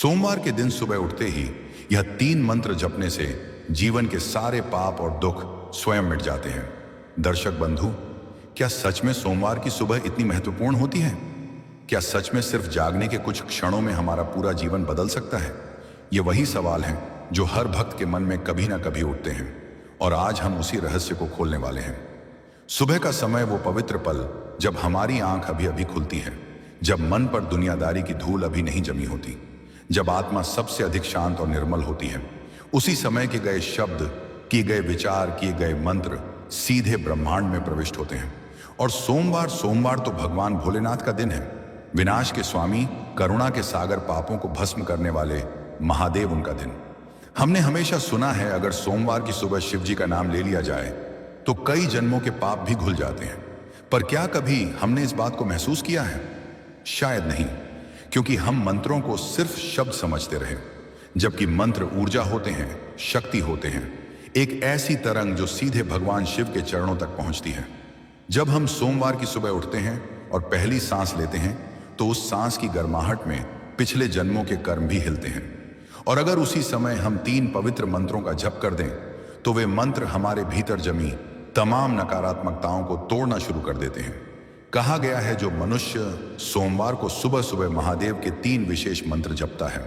सोमवार के दिन सुबह उठते ही यह 3 मंत्र जपने से जीवन के सारे पाप और दुख स्वयं मिट जाते हैं। दर्शक बंधु, क्या सच में सोमवार की सुबह इतनी महत्वपूर्ण होती है? क्या सच में सिर्फ जागने के कुछ क्षणों में हमारा पूरा जीवन बदल सकता है? ये वही सवाल हैं जो हर भक्त के मन में कभी ना कभी उठते हैं, और आज हम उसी रहस्य को खोलने वाले हैं। सुबह का समय वो पवित्र पल जब हमारी आंख अभी अभी खुलती है, जब मन पर दुनियादारी की धूल अभी नहीं जमी होती, जब आत्मा सबसे अधिक शांत और निर्मल होती है। उसी समय के गए शब्द, किए गए विचार, किए गए मंत्र सीधे ब्रह्मांड में प्रविष्ट होते हैं। और सोमवार तो भगवान भोलेनाथ का दिन है। विनाश के स्वामी, करुणा के सागर, पापों को भस्म करने वाले महादेव उनका दिन। हमने हमेशा सुना है, अगर सोमवार की सुबह शिव जी का नाम ले लिया जाए तो कई जन्मों के पाप भी धुल जाते हैं। पर क्या कभी हमने इस बात को महसूस किया है? शायद नहीं, क्योंकि हम मंत्रों को सिर्फ शब्द समझते रहे, जबकि मंत्र ऊर्जा होते हैं, शक्ति होते हैं, एक ऐसी तरंग जो सीधे भगवान शिव के चरणों तक पहुंचती है। जब हम सोमवार की सुबह उठते हैं और पहली सांस लेते हैं, तो उस सांस की गर्माहट में पिछले जन्मों के कर्म भी हिलते हैं। और अगर उसी समय हम 3 पवित्र मंत्रों का जप कर दें, तो वे मंत्र हमारे भीतर जमी तमाम नकारात्मकताओं को तोड़ना शुरू कर देते हैं। कहा गया है, जो मनुष्य सोमवार को सुबह सुबह महादेव के 3 विशेष मंत्र जपता है,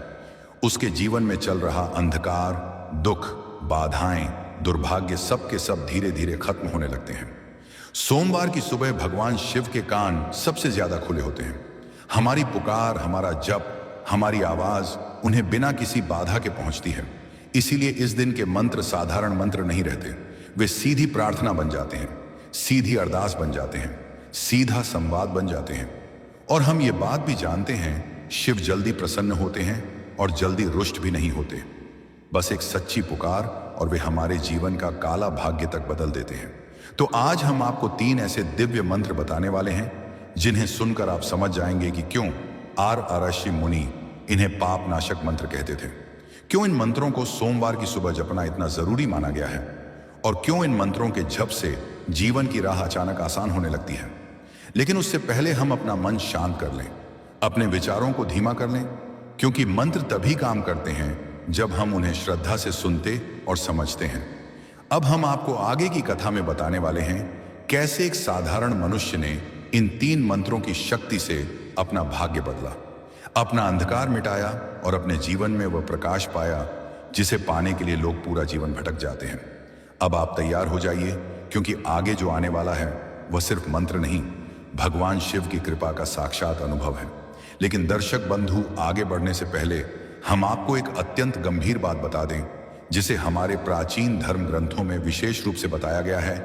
उसके जीवन में चल रहा अंधकार, दुख, बाधाएं, दुर्भाग्य सब के सब धीरे धीरे खत्म होने लगते हैं। सोमवार की सुबह भगवान शिव के कान सबसे ज्यादा खुले होते हैं। हमारी पुकार, हमारा जप, हमारी आवाज उन्हें बिना किसी बाधा के पहुंचती है। इसीलिए इस दिन के मंत्र साधारण मंत्र नहीं रहते, वे सीधी प्रार्थना बन जाते हैं, सीधी अरदास बन जाते हैं, सीधा संवाद बन जाते हैं। और हम ये बात भी जानते हैं, शिव जल्दी प्रसन्न होते हैं और जल्दी रुष्ट भी नहीं होते। बस एक सच्ची पुकार और वे हमारे जीवन का काला भाग्य तक बदल देते हैं। तो आज हम आपको 3 ऐसे दिव्य मंत्र बताने वाले हैं, जिन्हें सुनकर आप समझ जाएंगे कि क्यों आर्षि मुनि इन्हें पाप नाशक मंत्र कहते थे, क्यों इन मंत्रों को सोमवार की सुबह जपना इतना जरूरी माना गया है, और क्यों इन मंत्रों के जप से जीवन की राह अचानक आसान होने लगती है। लेकिन उससे पहले हम अपना मन शांत कर लें, अपने विचारों को धीमा कर लें, क्योंकि मंत्र तभी काम करते हैं जब हम उन्हें श्रद्धा से सुनते और समझते हैं। अब हम आपको आगे की कथा में बताने वाले हैं, कैसे एक साधारण मनुष्य ने इन 3 मंत्रों की शक्ति से अपना भाग्य बदला, अपना अंधकार मिटाया और अपने जीवन में वह प्रकाश पाया जिसे पाने के लिए लोग पूरा जीवन भटक जाते हैं। अब आप तैयार हो जाइए, क्योंकि आगे जो आने वाला है वह सिर्फ मंत्र नहीं, भगवान शिव की कृपा का साक्षात अनुभव है। लेकिन दर्शक बंधु, आगे बढ़ने से पहले हम आपको एक अत्यंत गंभीर बात बता दें, जिसे हमारे प्राचीन धर्म ग्रंथों में विशेष रूप से बताया गया है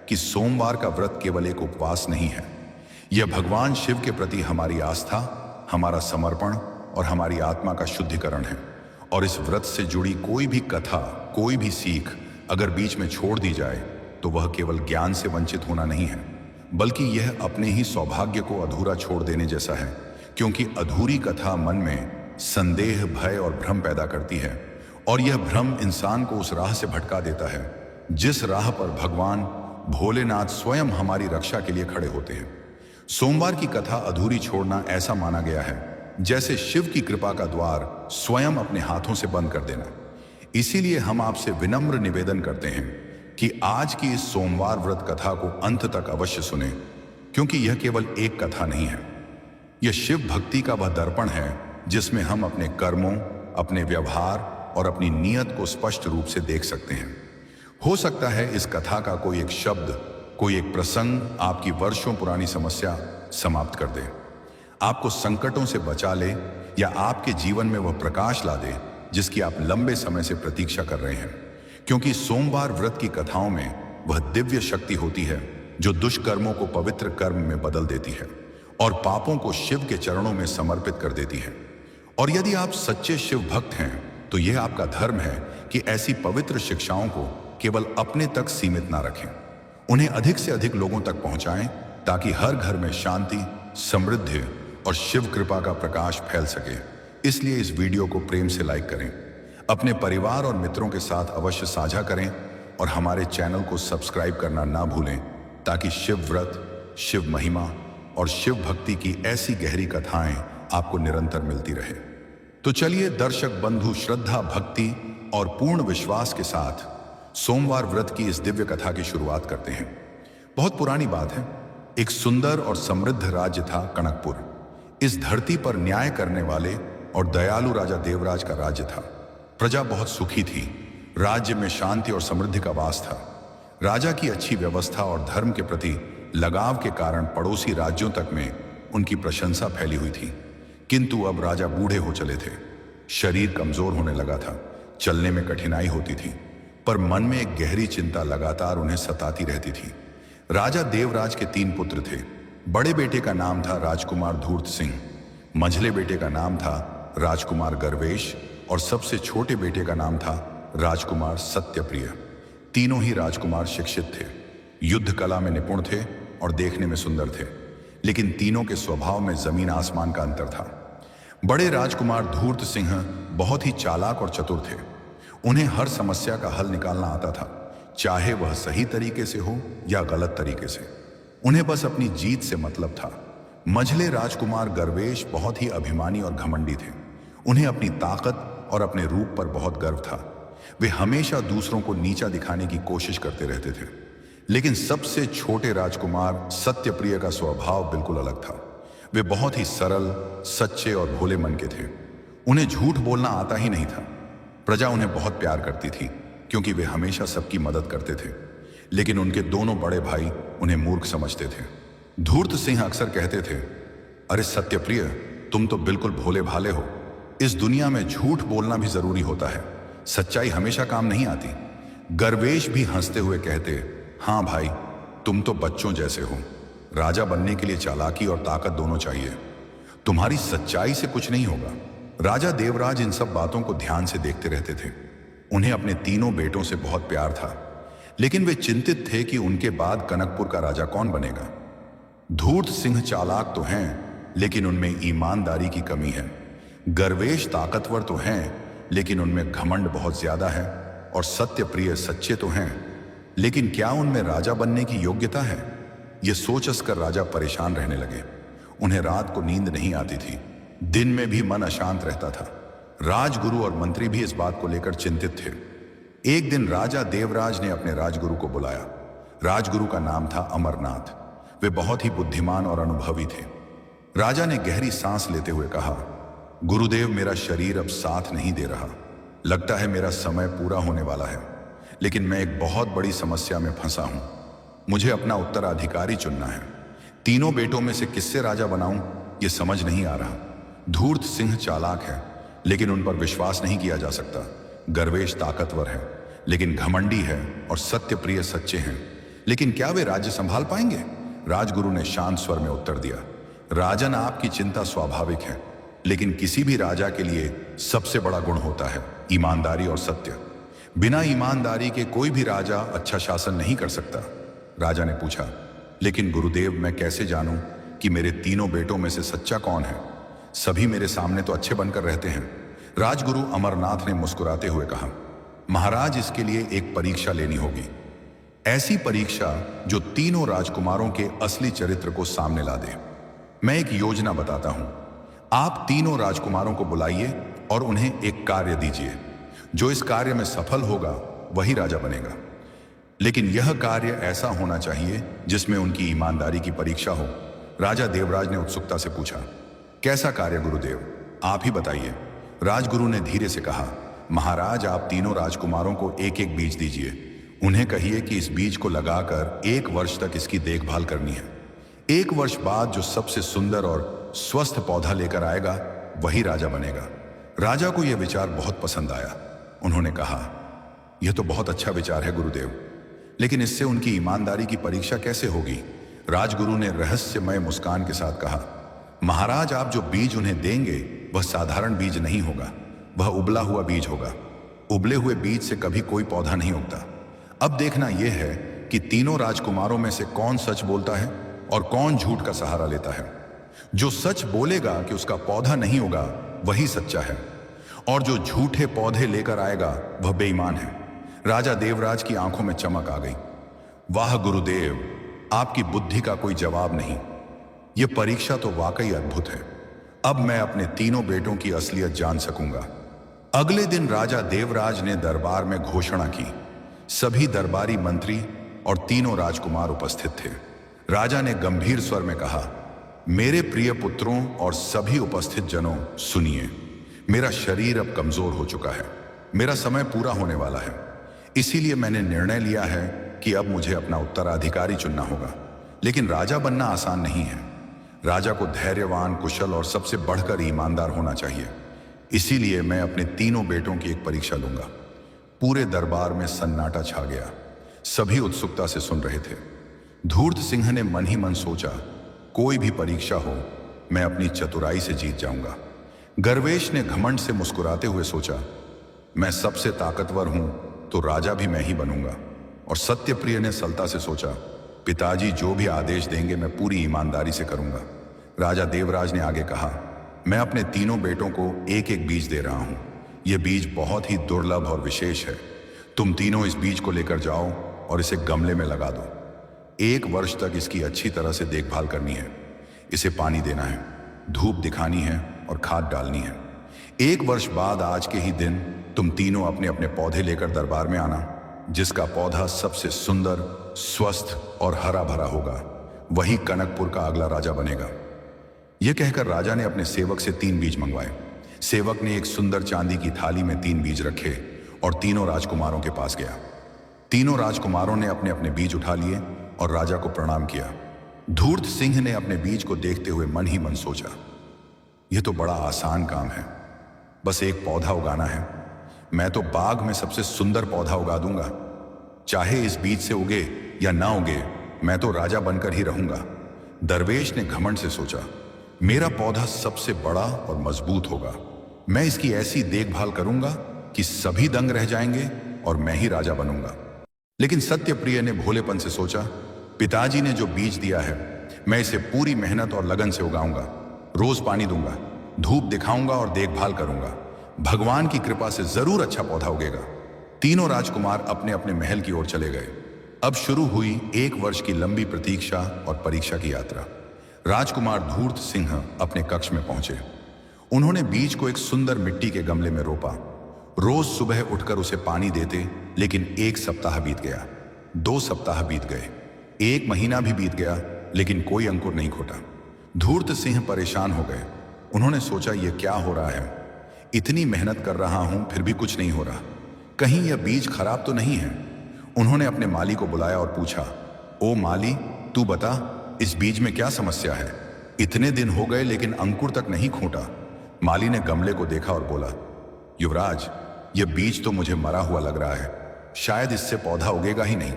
कि सोमवार का व्रत केवल एक उपवास नहीं है। यह भगवान शिव के प्रति हमारी आस्था, हमारा समर्पण और हमारी आत्मा का शुद्धिकरण है। और इस व्रत से जुड़ी कोई भी कथा, कोई भी सीख अगर बीच में छोड़ दी जाए, तो वह केवल ज्ञान से वंचित होना नहीं है, बल्कि यह अपने ही सौभाग्य को अधूरा छोड़ देने जैसा है। क्योंकि अधूरी कथा मन में संदेह, भय और भ्रम पैदा करती है, और यह भ्रम इंसान को उस राह से भटका देता है जिस राह पर भगवान भोलेनाथ स्वयं हमारी रक्षा के लिए खड़े होते हैं। सोमवार की कथा अधूरी छोड़ना ऐसा माना गया है जैसे शिव की कृपा का द्वार स्वयं अपने हाथों से बंद कर देना। इसीलिए हम आपसे विनम्र निवेदन करते हैं कि आज की इस सोमवार व्रत कथा को अंत तक अवश्य सुने, क्योंकि यह केवल एक कथा नहीं है, यह शिव भक्ति का वह दर्पण है जिसमें हम अपने कर्मों, अपने व्यवहार और अपनी नीयत को स्पष्ट रूप से देख सकते हैं। हो सकता है इस कथा का कोई एक शब्द, कोई एक प्रसंग आपकी वर्षों पुरानी समस्या समाप्त कर दे, आपको संकटों से बचा ले, या आपके जीवन में वह प्रकाश ला दे जिसकी आप लंबे समय से प्रतीक्षा कर रहे हैं। क्योंकि सोमवार व्रत की कथाओं में वह दिव्य शक्ति होती है जो दुष्कर्मों को पवित्र कर्म में बदल देती है और पापों को शिव के चरणों में समर्पित कर देती है। और यदि आप सच्चे शिव भक्त हैं, तो यह आपका धर्म है कि ऐसी पवित्र शिक्षाओं को केवल अपने तक सीमित ना रखें, उन्हें अधिक से अधिक लोगों तक पहुंचाएं, ताकि हर घर में शांति, समृद्धि और शिव कृपा का प्रकाश फैल सके। इसलिए इस वीडियो को प्रेम से लाइक करें, अपने परिवार और मित्रों के साथ अवश्य साझा करें, और हमारे चैनल को सब्सक्राइब करना ना भूलें, ताकि शिव व्रत, शिव महिमा और शिव भक्ति की ऐसी गहरी कथाएं आपको निरंतर मिलती रहे। तो चलिए दर्शक बंधु, श्रद्धा, भक्ति और पूर्ण विश्वास के साथ सोमवार व्रत की इस दिव्य कथा की शुरुआत करते हैं। बहुत पुरानी बात है। एक सुंदर और समृद्ध राज्य था कनकपुर। इस धरती पर न्याय करने वाले और दयालु राजा देवराज का राज्य था। प्रजा बहुत सुखी थी। राज्य में शांति और समृद्धि का वास था। राजा की अच्छी व्यवस्था और धर्म के प्रति लगाव के कारण पड़ोसी राज्यों तक में उनकी प्रशंसा फैली हुई थी। किंतु अब राजा बूढ़े हो चले थे। शरीर कमजोर होने लगा था। चलने में कठिनाई होती थी, पर मन में एक गहरी चिंता लगातार उन्हें सताती रहती थी। राजा देवराज के 3 पुत्र थे। बड़े बेटे का नाम था राजकुमार धूर्त सिंह, मझले बेटे का नाम था राजकुमार गर्वेश और सबसे छोटे बेटे का नाम था राजकुमार सत्यप्रिय। तीनों ही राजकुमार शिक्षित थे, युद्ध कला में निपुण थे और देखने में सुंदर थे, लेकिन तीनों के स्वभाव में जमीन आसमान का अंतर था। बड़े राजकुमार धूर्त सिंह बहुत ही चालाक और चतुर थे। उन्हें हर समस्या का हल निकालना आता था, चाहे वह सही तरीके से हो या गलत तरीके से। उन्हें बस अपनी जीत से मतलब था। मझले राजकुमार गर्वेश बहुत ही अभिमानी और घमंडी थे। उन्हें अपनी ताकत और अपने रूप पर बहुत गर्व था। वे हमेशा दूसरों को नीचा दिखाने की कोशिश करते रहते थे। लेकिन सबसे छोटे राजकुमार सत्यप्रिय का स्वभाव बिल्कुल अलग था। वे बहुत ही सरल, सच्चे और भोले मन के थे। उन्हें झूठ बोलना आता ही नहीं था। प्रजा उन्हें बहुत प्यार करती थी क्योंकि वे हमेशा सबकी मदद करते थे। लेकिन उनके दोनों बड़े भाई उन्हें मूर्ख समझते थे। धूर्त सिंह अक्सर कहते थे, अरे सत्यप्रिय, तुम तो बिल्कुल भोले भाले हो। इस दुनिया में झूठ बोलना भी जरूरी होता है, सच्चाई हमेशा काम नहीं आती। गर्वेश भी हंसते हुए कहते, हाँ भाई, तुम तो बच्चों जैसे हो। राजा बनने के लिए चालाकी और ताकत दोनों चाहिए। तुम्हारी सच्चाई से कुछ नहीं होगा। राजा देवराज इन सब बातों को ध्यान से देखते रहते थे। उन्हें अपने तीनों बेटों से बहुत प्यार था, लेकिन वे चिंतित थे कि उनके बाद कनकपुर का राजा कौन बनेगा। धूर्त सिंह चालाक तो हैं, लेकिन उनमें ईमानदारी की कमी है। गर्वेश ताकतवर तो हैं, लेकिन उनमें घमंड बहुत ज्यादा है। और सत्यप्रिय सच्चे तो हैं, लेकिन क्या उनमें राजा बनने की योग्यता है? ये सोचकर राजा परेशान रहने लगे। उन्हें रात को नींद नहीं आती थी। दिन में भी मन अशांत रहता था। राजगुरु और मंत्री भी इस बात को लेकर चिंतित थे। एक दिन राजा देवराज ने अपने राजगुरु को बुलाया। राजगुरु का नाम था अमरनाथ। वे बहुत ही बुद्धिमान और अनुभवी थे। राजा ने गहरी सांस लेते हुए कहा, गुरुदेव, मेरा शरीर अब साथ नहीं दे रहा। लगता है मेरा समय पूरा होने वाला है, लेकिन मैं एक बहुत बड़ी समस्या में फंसा हूं। मुझे अपना उत्तराधिकारी चुनना है। तीनों बेटों में से किससे राजा बनाऊं, यह समझ नहीं आ रहा। धूर्त सिंह चालाक है, लेकिन उन पर विश्वास नहीं किया जा सकता। गर्वेश ताकतवर है, लेकिन घमंडी है। और सत्यप्रिय सच्चे हैं, लेकिन क्या वे राज्य संभाल पाएंगे? राजगुरु ने शांत स्वर में उत्तर दिया, राजन, आपकी चिंता स्वाभाविक है, लेकिन किसी भी राजा के लिए सबसे बड़ा गुण होता है ईमानदारी और सत्य। बिना ईमानदारी के कोई भी राजा अच्छा शासन नहीं कर सकता। राजा ने पूछा, लेकिन गुरुदेव, मैं कैसे जानूं कि मेरे तीनों बेटों में से सच्चा कौन है? सभी मेरे सामने तो अच्छे बनकर रहते हैं। राजगुरु अमरनाथ ने मुस्कुराते हुए कहा, महाराज, इसके लिए एक परीक्षा लेनी होगी। ऐसी परीक्षा जो तीनों राजकुमारों के असली चरित्र को सामने ला दे। मैं एक योजना बताता हूं। आप तीनों राजकुमारों को बुलाइए और उन्हें एक कार्य दीजिए। जो इस कार्य में सफल होगा वही राजा बनेगा। लेकिन यह कार्य ऐसा होना चाहिए जिसमें उनकी ईमानदारी की परीक्षा हो। राजा देवराज ने उत्सुकता से पूछा, कैसा कार्य गुरुदेव, आप ही बताइए। राजगुरु ने धीरे से कहा, महाराज, आप तीनों राजकुमारों को एक एक बीज दीजिए। उन्हें कहिए कि इस बीज को लगाकर 1 वर्ष तक इसकी देखभाल करनी है। 1 वर्ष बाद जो सबसे सुंदर और स्वस्थ पौधा लेकर आएगा वही राजा बनेगा। राजा को यह विचार बहुत पसंद आया। उन्होंने कहा, यह तो बहुत अच्छा विचार है गुरुदेव, लेकिन इससे उनकी ईमानदारी की परीक्षा कैसे होगी? राजगुरु ने रहस्यमय मुस्कान के साथ कहा, महाराज, आप जो बीज उन्हें देंगे वह साधारण बीज नहीं होगा, वह उबला हुआ बीज होगा। उबले हुए बीज से कभी कोई पौधा नहीं उगता। अब देखना यह है कि तीनों राजकुमारों में से कौन सच बोलता है और कौन झूठ का सहारा लेता है। जो सच बोलेगा कि उसका पौधा नहीं होगा वही सच्चा है, और जो झूठे पौधे लेकर आएगा वह बेईमान है। राजा देवराज की आंखों में चमक आ गई। वाह गुरुदेव, आपकी बुद्धि का कोई जवाब नहीं। यह परीक्षा तो वाकई अद्भुत है। अब मैं अपने तीनों बेटों की असलियत जान सकूंगा। अगले दिन राजा देवराज ने दरबार में घोषणा की। सभी दरबारी मंत्री और तीनों राजकुमार उपस्थित थे। राजा ने गंभीर स्वर में कहा, मेरे प्रिय पुत्रों और सभी उपस्थित जनों, सुनिए। मेरा शरीर अब कमजोर हो चुका है, मेरा समय पूरा होने वाला है। इसीलिए मैंने निर्णय लिया है कि अब मुझे अपना उत्तराधिकारी चुनना होगा। लेकिन राजा बनना आसान नहीं है। राजा को धैर्यवान, कुशल और सबसे बढ़कर ईमानदार होना चाहिए। इसीलिए मैं अपने तीनों बेटों की एक परीक्षा लूंगा। पूरे दरबार में सन्नाटा छा गया। सभी उत्सुकता से सुन रहे थे। धूर्त सिंह ने मन ही मन सोचा, कोई भी परीक्षा हो, मैं अपनी चतुराई से जीत जाऊंगा। गर्वेश ने घमंड से मुस्कुराते हुए सोचा, मैं सबसे ताकतवर हूं तो राजा भी मैं ही बनूंगा। और सत्यप्रिय ने सलता से सोचा, पिताजी जो भी आदेश देंगे मैं पूरी ईमानदारी से करूंगा। राजा देवराज ने आगे कहा, मैं अपने तीनों बेटों को एक एक बीज दे रहा हूं। यह बीज बहुत ही दुर्लभ और विशेष है। तुम तीनों इस बीज को लेकर जाओ और इसे गमले में लगा दो। 1 वर्ष तक इसकी अच्छी तरह से देखभाल करनी है। इसे पानी देना है, धूप दिखानी है और खाद डालनी है। 1 वर्ष बाद आज के ही दिन तुम तीनों अपने अपने पौधे लेकर दरबार में आना। जिसका पौधा सबसे सुंदर, स्वस्थ और हरा भरा होगा, वही कनकपुर का अगला राजा बनेगा। यह कहकर राजा ने अपने सेवक से 3 बीज मंगवाए। सेवक ने एक सुंदर चांदी की थाली में 3 बीज रखे और तीनों राजकुमारों के पास गया। तीनों राजकुमारों ने अपने अपने बीज उठा लिए और राजा को प्रणाम किया। धूर्त सिंह ने अपने बीज को देखते हुए मन ही मन सोचा, यह तो बड़ा आसान काम है, बस एक पौधा उगाना है। मैं तो बाग में सबसे सुंदर पौधा उगा दूंगा। चाहे इस बीज से उगे या ना उगे, मैं तो राजा बनकर ही रहूंगा। दरवेश ने घमंड से सोचा, मेरा पौधा सबसे बड़ा और मजबूत होगा। मैं इसकी ऐसी देखभाल करूंगा कि सभी दंग रह जाएंगे और मैं ही राजा बनूंगा। लेकिन सत्यप्रिय ने भोलेपन से सोचा, पिताजी ने जो बीज दिया है, मैं इसे पूरी मेहनत और लगन से उगाऊंगा। रोज पानी दूंगा, धूप दिखाऊंगा और देखभाल करूंगा। भगवान की कृपा से जरूर अच्छा पौधा उगेगा। तीनों राजकुमार अपने अपने महल की ओर चले गए। अब शुरू हुई 1 वर्ष की लंबी प्रतीक्षा और परीक्षा की यात्रा। राजकुमार धूर्त सिंह अपने कक्ष में पहुंचे। उन्होंने बीज को एक सुंदर मिट्टी के गमले में रोपा। रोज सुबह उठकर उसे पानी देते, लेकिन 1 सप्ताह बीत गया, 2 सप्ताह बीत गए, 1 महीना भी बीत गया, लेकिन कोई अंकुर नहीं फूटा। धूर्त सिंह परेशान हो गए। उन्होंने सोचा, यह क्या हो रहा है? इतनी मेहनत कर रहा हूं फिर भी कुछ नहीं हो रहा। कहीं यह बीज खराब तो नहीं है? उन्होंने अपने माली को बुलाया और पूछा, ओ माली, तू बता, इस बीज में क्या समस्या है? इतने दिन हो गए लेकिन अंकुर तक नहीं फूटा। माली ने गमले को देखा और बोला, युवराज, यह बीज तो मुझे मरा हुआ लग रहा है। शायद इससे पौधा उगेगा ही नहीं।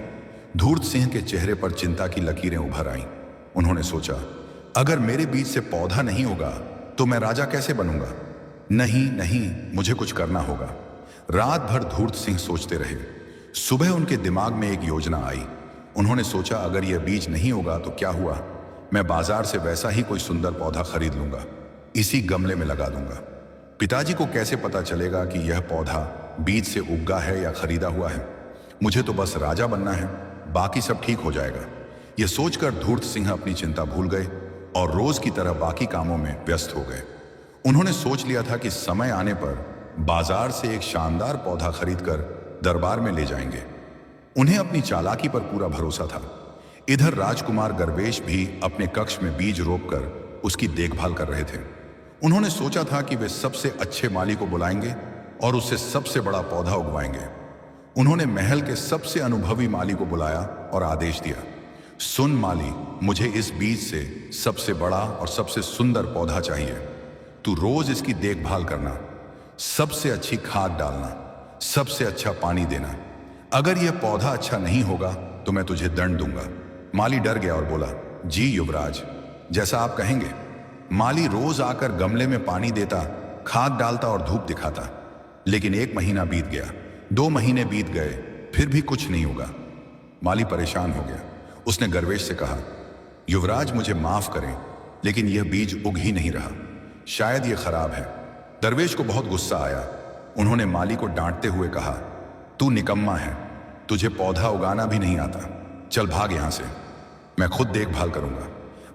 धूर्त सिंह के चेहरे पर चिंता की लकीरें उभर आईं। उन्होंने सोचा, अगर मेरे बीज से पौधा नहीं होगा तो मैं राजा कैसे बनूंगा? नहीं नहीं, मुझे कुछ करना होगा। रात भर धूर्त सिंह सोचते रहे। सुबह उनके दिमाग में एक योजना आई। उन्होंने सोचा, अगर यह बीज नहीं होगा तो क्या हुआ, मैं बाजार से वैसा ही कोई सुंदर पौधा खरीद लूंगा, इसी गमले में लगा दूंगा। पिताजी को कैसे पता चलेगा कि यह पौधा बीज से उगा है या खरीदा हुआ है? मुझे तो बस राजा बनना है, बाकी सब ठीक हो जाएगा। यह सोचकर धूर्त सिंह अपनी चिंता भूल गए और रोज की तरह बाकी कामों में व्यस्त हो गए। उन्होंने सोच लिया था कि समय आने पर बाजार से एक शानदार पौधा खरीदकर दरबार में ले जाएंगे। उन्हें अपनी चालाकी पर पूरा भरोसा था। इधर राजकुमार गर्वेश भी अपने कक्ष में बीज रोपकर उसकी देखभाल कर रहे थे। उन्होंने सोचा था कि वे सबसे अच्छे माली को बुलाएंगे और उससे सबसे बड़ा पौधा उगवाएंगे। उन्होंने महल के सबसे अनुभवी माली को बुलाया और आदेश दिया, सुन माली, मुझे इस बीज से सबसे बड़ा और सबसे सुंदर पौधा चाहिए। तू रोज इसकी देखभाल करना, सबसे अच्छी खाद डालना, सबसे अच्छा पानी देना। अगर यह पौधा अच्छा नहीं होगा तो मैं तुझे दंड दूंगा। माली डर गया और बोला, जी युवराज, जैसा आप कहेंगे। माली रोज आकर गमले में पानी देता, खाद डालता और धूप दिखाता। लेकिन 1 महीना बीत गया, 2 महीने बीत गए, फिर भी कुछ नहीं होगा। माली परेशान हो गया। उसने गर्वेश से कहा, युवराज, मुझे माफ करें, लेकिन यह बीज उग ही नहीं रहा। शायद यह खराब है। दरवेश को बहुत गुस्सा आया। उन्होंने माली को डांटते हुए कहा, तू निकम्मा है, तुझे पौधा उगाना भी नहीं आता। चल भाग यहां से, मैं खुद देखभाल करूंगा।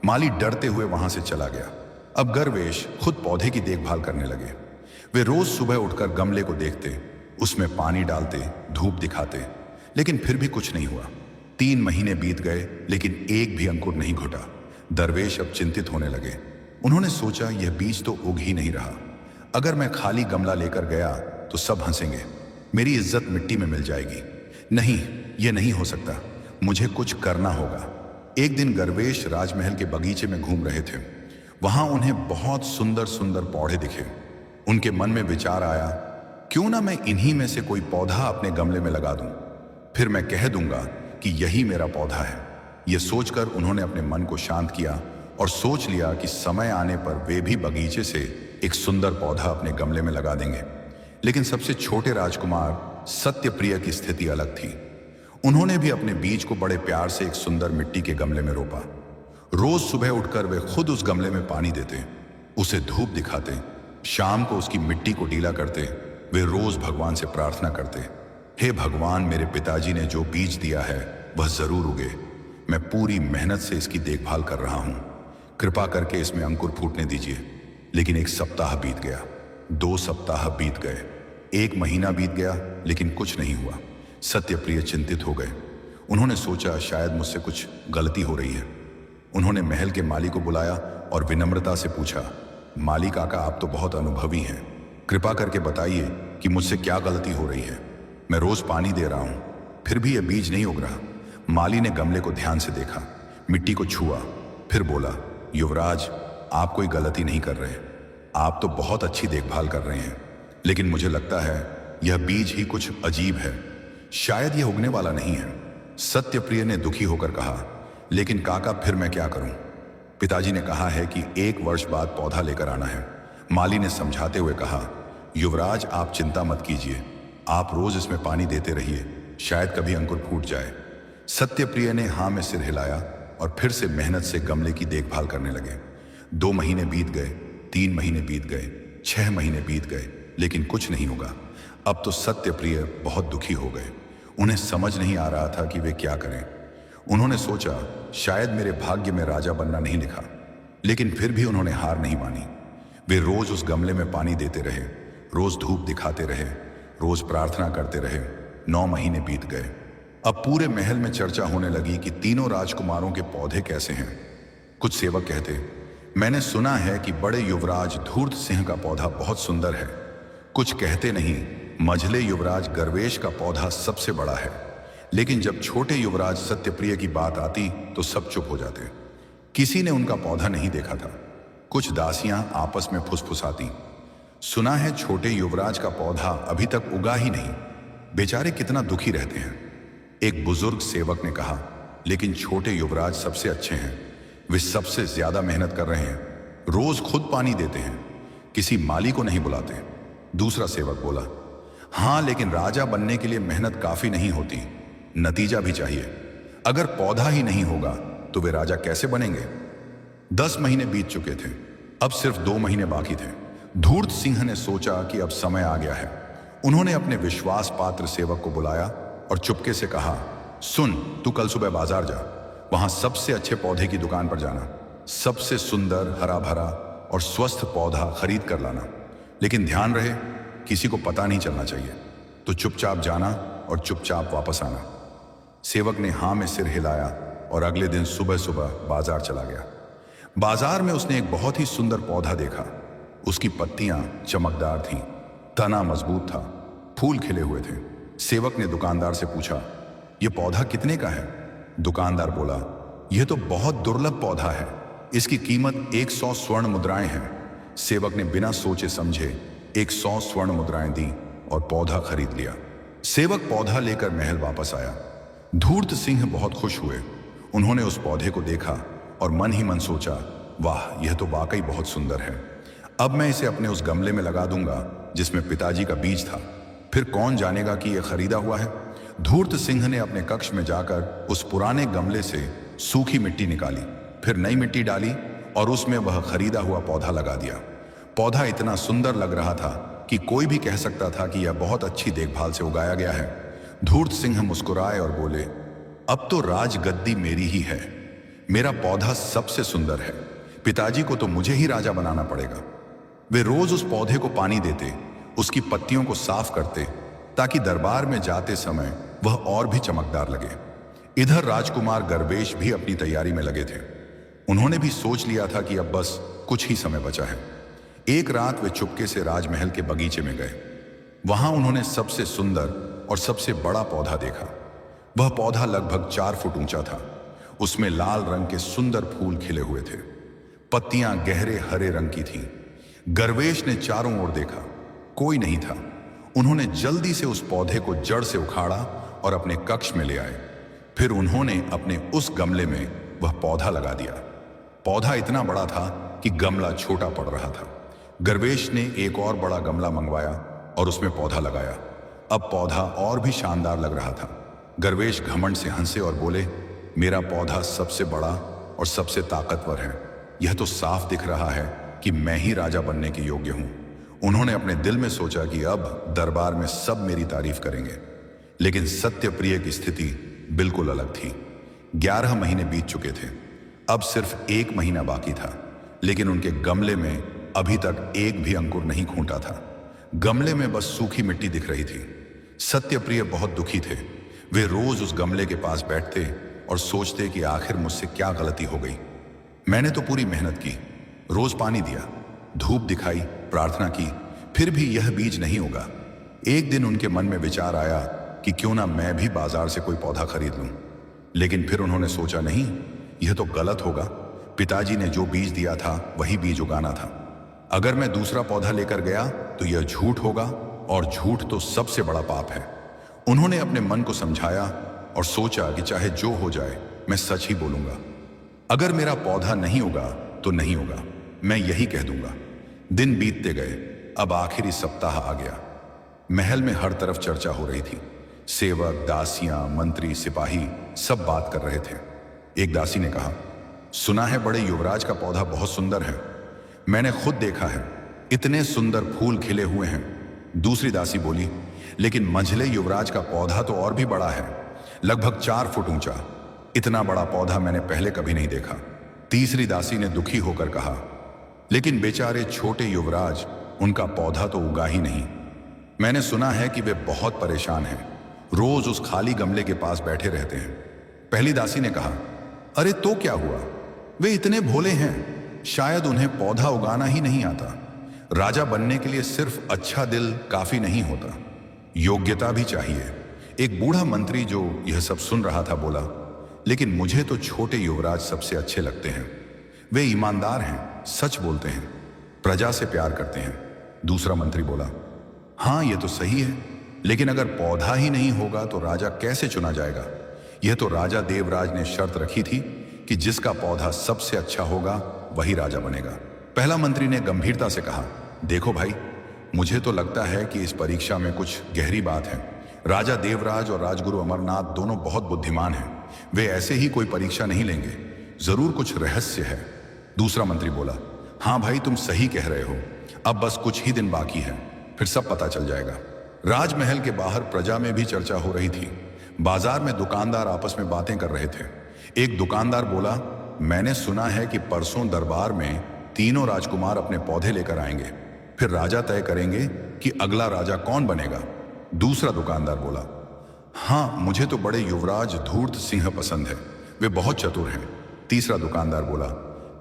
माली डरते हुए वहां से चला गया। अब गर्वेश खुद पौधे की देखभाल करने लगे। वे रोज सुबह उठकर गमले को देखते, उसमें पानी डालते, धूप दिखाते, लेकिन फिर भी कुछ नहीं हुआ। 3 महीने बीत गए लेकिन एक भी अंकुर नहीं घुटा। दरवेश अब चिंतित होने लगे। उन्होंने सोचा, यह बीज तो उग ही नहीं रहा। अगर मैं खाली गमला लेकर गया तो सब हंसेंगे, मेरी इज्जत मिट्टी में मिल जाएगी। नहीं, यह नहीं हो सकता, मुझे कुछ करना होगा। एक दिन गर्वेश राजमहल के बगीचे में घूम रहे थे। वहां उन्हें बहुत सुंदर सुंदर पौधे दिखे। उनके मन में विचार आया, क्यों ना मैं इन्हीं में से कोई पौधा अपने गमले में लगा दूं, फिर मैं कह दूंगा कि यही मेरा पौधा है। यह सोचकर उन्होंने अपने मन को शांत किया और सोच लिया कि समय आने पर वे भी बगीचे से एक सुंदर पौधा अपने गमले में लगा देंगे। लेकिन सबसे छोटे राजकुमार सत्यप्रिय की स्थिति अलग थी। उन्होंने भी अपने बीज को बड़े प्यार से एक सुंदर मिट्टी के गमले में रोपा। रोज सुबह उठकर वे खुद उस गमले में पानी देते, उसे धूप दिखाते, शाम को उसकी मिट्टी को ढीला करते। वे रोज भगवान से प्रार्थना करते, हे भगवान, मेरे पिताजी ने जो बीज दिया है वह जरूर उगे। मैं पूरी मेहनत से इसकी देखभाल कर रहा हूं, कृपा करके इसमें अंकुर फूटने दीजिए। लेकिन 1 सप्ताह बीत गया, 2 सप्ताह बीत गए, 1 महीना बीत गया, लेकिन कुछ नहीं हुआ। सत्यप्रिय चिंतित हो गए। उन्होंने सोचा, शायद मुझसे कुछ गलती हो रही है। उन्होंने महल के माली को बुलाया और विनम्रता से पूछा, माली काका, आप तो बहुत अनुभवी हैं, कृपा करके बताइए कि मुझसे क्या गलती हो रही है। मैं रोज पानी दे रहा हूं, फिर भी यह बीज नहीं उग रहा। माली ने गमले को ध्यान से देखा, मिट्टी को छुआ, फिर बोला, युवराज, आप कोई गलती नहीं कर रहे, आप तो बहुत अच्छी देखभाल कर रहे हैं, लेकिन मुझे लगता है यह बीज ही कुछ अजीब है, शायद यह उगने वाला नहीं है। सत्यप्रिय ने दुखी होकर कहा, लेकिन काका, फिर मैं क्या करूं? पिताजी ने कहा है कि 1 वर्ष बाद पौधा लेकर आना है। माली ने समझाते हुए कहा, युवराज, आप चिंता मत कीजिए, आप रोज इसमें पानी देते रहिए, शायद कभी अंकुर फूट जाए। सत्यप्रिय ने हाँ में सिर हिलाया और फिर से मेहनत से गमले की देखभाल करने लगे। 2 महीने बीत गए, 3 महीने बीत गए, 6 महीने बीत गए, लेकिन कुछ नहीं होगा। अब तो सत्यप्रिय बहुत दुखी हो गए। उन्हें समझ नहीं आ रहा था कि वे क्या करें। उन्होंने सोचा, शायद मेरे भाग्य में राजा बनना नहीं लिखा, लेकिन फिर भी उन्होंने हार नहीं मानी। वे रोज उस गमले में पानी देते रहे, रोज धूप दिखाते रहे, रोज प्रार्थना करते रहे। 9 महीने बीत गए। अब पूरे महल में चर्चा होने लगी कि तीनों राजकुमारों के पौधे कैसे हैं। कुछ सेवक कहते, मैंने सुना है कि बड़े युवराज धूर्त सिंह का पौधा बहुत सुंदर है। कुछ कहते, नहीं, मझले युवराज गर्वेश का पौधा सबसे बड़ा है। लेकिन जब छोटे युवराज सत्यप्रिय की बात आती तो सब चुप हो जाते। किसी ने उनका पौधा नहीं देखा था। कुछ दासियां आपस में फुसफुसाती, सुना है छोटे युवराज का पौधा अभी तक उगा ही नहीं, बेचारे कितना दुखी रहते हैं। एक बुजुर्ग सेवक ने कहा, लेकिन छोटे युवराज सबसे अच्छे हैं, वे सबसे ज्यादा मेहनत कर रहे हैं, रोज खुद पानी देते हैं, किसी माली को नहीं बुलाते। दूसरा सेवक बोला, हाँ, लेकिन राजा बनने के लिए मेहनत काफी नहीं होती, नतीजा भी चाहिए। अगर पौधा ही नहीं होगा तो वे राजा कैसे बनेंगे? 10 महीने बीत चुके थे, अब सिर्फ 2 महीने बाकी थे। धूर्त सिंह ने सोचा कि अब समय आ गया है। उन्होंने अपने विश्वास पात्र सेवक को बुलाया और चुपके से कहा, सुन, तू कल सुबह बाजार जा, वहां सबसे अच्छे पौधे की दुकान पर जाना, सबसे सुंदर, हरा भरा और स्वस्थ पौधा खरीद कर लाना, लेकिन ध्यान रहे किसी को पता नहीं चलना चाहिए। तो चुपचाप जाना और चुपचाप वापस आना। सेवक ने हाँ में सिर हिलाया और अगले दिन सुबह सुबह बाजार चला गया। बाजार में उसने एक बहुत ही सुंदर पौधा देखा। उसकी पत्तियां चमकदार थीं, तना मजबूत था, फूल खिले हुए थे। सेवक ने दुकानदार से पूछा, यह पौधा कितने का है? दुकानदार बोला, यह तो बहुत दुर्लभ पौधा है, इसकी कीमत 100 स्वर्ण मुद्राएं हैं। सेवक ने बिना सोचे समझे 100 स्वर्ण मुद्राएं दी और पौधा खरीद लिया। सेवक पौधा लेकर महल वापस आया। धूर्त सिंह बहुत खुश हुए। उन्होंने उस पौधे को देखा और मन ही मन सोचा, वाह, यह तो वाकई बहुत सुंदर है, अब मैं इसे अपने उस गमले में लगा दूंगा जिसमें पिताजी का बीज था, फिर कौन जानेगा कि यह खरीदा हुआ है। धूर्त सिंह ने अपने कक्ष में जाकर उस पुराने गमले से सूखी मिट्टी निकाली, फिर नई मिट्टी डाली और उसमें वह खरीदा हुआ पौधा लगा दिया। पौधा इतना सुंदर लग रहा था कि कोई भी कह सकता था कि यह बहुत अच्छी देखभाल से उगाया गया है। धूर्त सिंह मुस्कुराए और बोले, अब तो राजगद्दी मेरी ही है, मेरा पौधा सबसे सुंदर है, पिताजी को तो मुझे ही राजा बनाना पड़ेगा। वे रोज उस पौधे को पानी देते, उसकी पत्तियों को साफ करते, ताकि दरबार में जाते समय वह और भी चमकदार लगे। इधर राजकुमार गर्वेश भी अपनी तैयारी में लगे थे। उन्होंने भी सोच लिया था कि अब बस कुछ ही समय बचा है। एक रात वे चुपके से राजमहल के बगीचे में गए। वहां उन्होंने सबसे सुंदर और सबसे बड़ा पौधा देखा। वह पौधा लगभग 4 फुट ऊंचा था। उसमें लाल रंग के सुंदर फूल खिले हुए थे। पत्तियां गहरे हरे रंग की थीं। गर्वेश ने चारों ओर देखा, कोई नहीं था। उन्होंने जल्दी से उस पौधे को जड़ से उखाड़ा और अपने कक्ष में ले आए। फिर उन्होंने अपने उस गमले में वह पौधा लगा दिया। पौधा इतना बड़ा था कि गमला छोटा पड़ रहा था। गर्वेश ने एक और बड़ा गमला मंगवाया और उसमें पौधा लगाया। अब पौधा और भी शानदार लग रहा था। गर्वेश घमंड से हंसे और बोले, मेरा पौधा सबसे बड़ा और सबसे ताकतवर है। यह तो साफ दिख रहा है कि मैं ही राजा बनने के योग्य हूं। उन्होंने अपने दिल में सोचा कि अब दरबार में सब मेरी तारीफ करेंगे। लेकिन सत्यप्रिय की स्थिति बिल्कुल अलग थी। 11 महीने बीत चुके थे। अब सिर्फ 1 महीना बाकी था, लेकिन उनके गमले में अभी तक एक भी अंकुर नहीं खूंटा था। गमले में बस सूखी मिट्टी दिख रही थी। सत्यप्रिय बहुत दुखी थे। वे रोज उस गमले के पास बैठते और सोचते कि आखिर मुझसे क्या गलती हो गई। मैंने तो पूरी मेहनत की, रोज पानी दिया, धूप दिखाई, प्रार्थना की, फिर भी यह बीज नहीं उगा। एक दिन उनके मन में विचार आया कि क्यों ना मैं भी बाजार से कोई पौधा खरीद लूं। लेकिन फिर उन्होंने सोचा, नहीं, यह तो गलत होगा। पिताजी ने जो बीज दिया था वही बीज उगाना था। अगर मैं दूसरा पौधा लेकर गया तो यह झूठ होगा, और झूठ तो सबसे बड़ा पाप है। उन्होंने अपने मन को समझाया और सोचा कि चाहे जो हो जाए मैं सच ही बोलूंगा। अगर मेरा पौधा नहीं उगा तो नहीं उगा, मैं यही कह दूंगा। दिन बीतते गए। अब आखिरी सप्ताह आ गया। महल में हर तरफ चर्चा हो रही थी। सेवक, दासियां, मंत्री, सिपाही सब बात कर रहे थे। एक दासी ने कहा, सुना है बड़े युवराज का पौधा बहुत सुंदर है। मैंने खुद देखा है, इतने सुंदर फूल खिले हुए हैं। दूसरी दासी बोली, लेकिन मंझले युवराज का पौधा तो और भी बड़ा है, लगभग 4 फुट ऊंचा। इतना बड़ा पौधा मैंने पहले कभी नहीं देखा। तीसरी दासी ने दुखी होकर कहा, लेकिन बेचारे छोटे युवराज, उनका पौधा तो उगा ही नहीं। मैंने सुना है कि वे बहुत परेशान हैं, रोज उस खाली गमले के पास बैठे रहते हैं। पहली दासी ने कहा, अरे तो क्या हुआ, वे इतने भोले हैं, शायद उन्हें पौधा उगाना ही नहीं आता। राजा बनने के लिए सिर्फ अच्छा दिल काफी नहीं होता, योग्यता भी चाहिए। एक बूढ़ा मंत्री जो यह सब सुन रहा था बोला, लेकिन मुझे तो छोटे युवराज सबसे अच्छे लगते हैं। वे ईमानदार हैं, सच बोलते हैं, प्रजा से प्यार करते हैं। दूसरा मंत्री बोला, हाँ ये तो सही है, लेकिन अगर पौधा ही नहीं होगा तो राजा कैसे चुना जाएगा? यह तो राजा देवराज ने शर्त रखी थी कि जिसका पौधा सबसे अच्छा होगा वही राजा बनेगा। पहला मंत्री ने गंभीरता से कहा, देखो भाई, मुझे तो लगता है कि इस परीक्षा में कुछ गहरी बात है। राजा देवराज और राजगुरु अमरनाथ दोनों बहुत बुद्धिमान हैं। वे ऐसे ही कोई परीक्षा नहीं लेंगे, जरूर कुछ रहस्य है। दूसरा मंत्री बोला, हाँ भाई तुम सही कह रहे हो, अब बस कुछ ही दिन बाकी है, फिर सब पता चल जाएगा। राजमहल के बाहर प्रजा में भी चर्चा हो रही थी। बाजार में दुकानदार आपस में बातें कर रहे थे। एक दुकानदार बोला, मैंने सुना है कि परसों दरबार में तीनों राजकुमार अपने पौधे लेकर आएंगे, फिर राजा तय करेंगे कि अगला राजा कौन बनेगा। दूसरा दुकानदार बोला, हाँ मुझे तो बड़े युवराज धूर्त सिंह पसंद है, वे बहुत चतुर हैं। तीसरा दुकानदार बोला,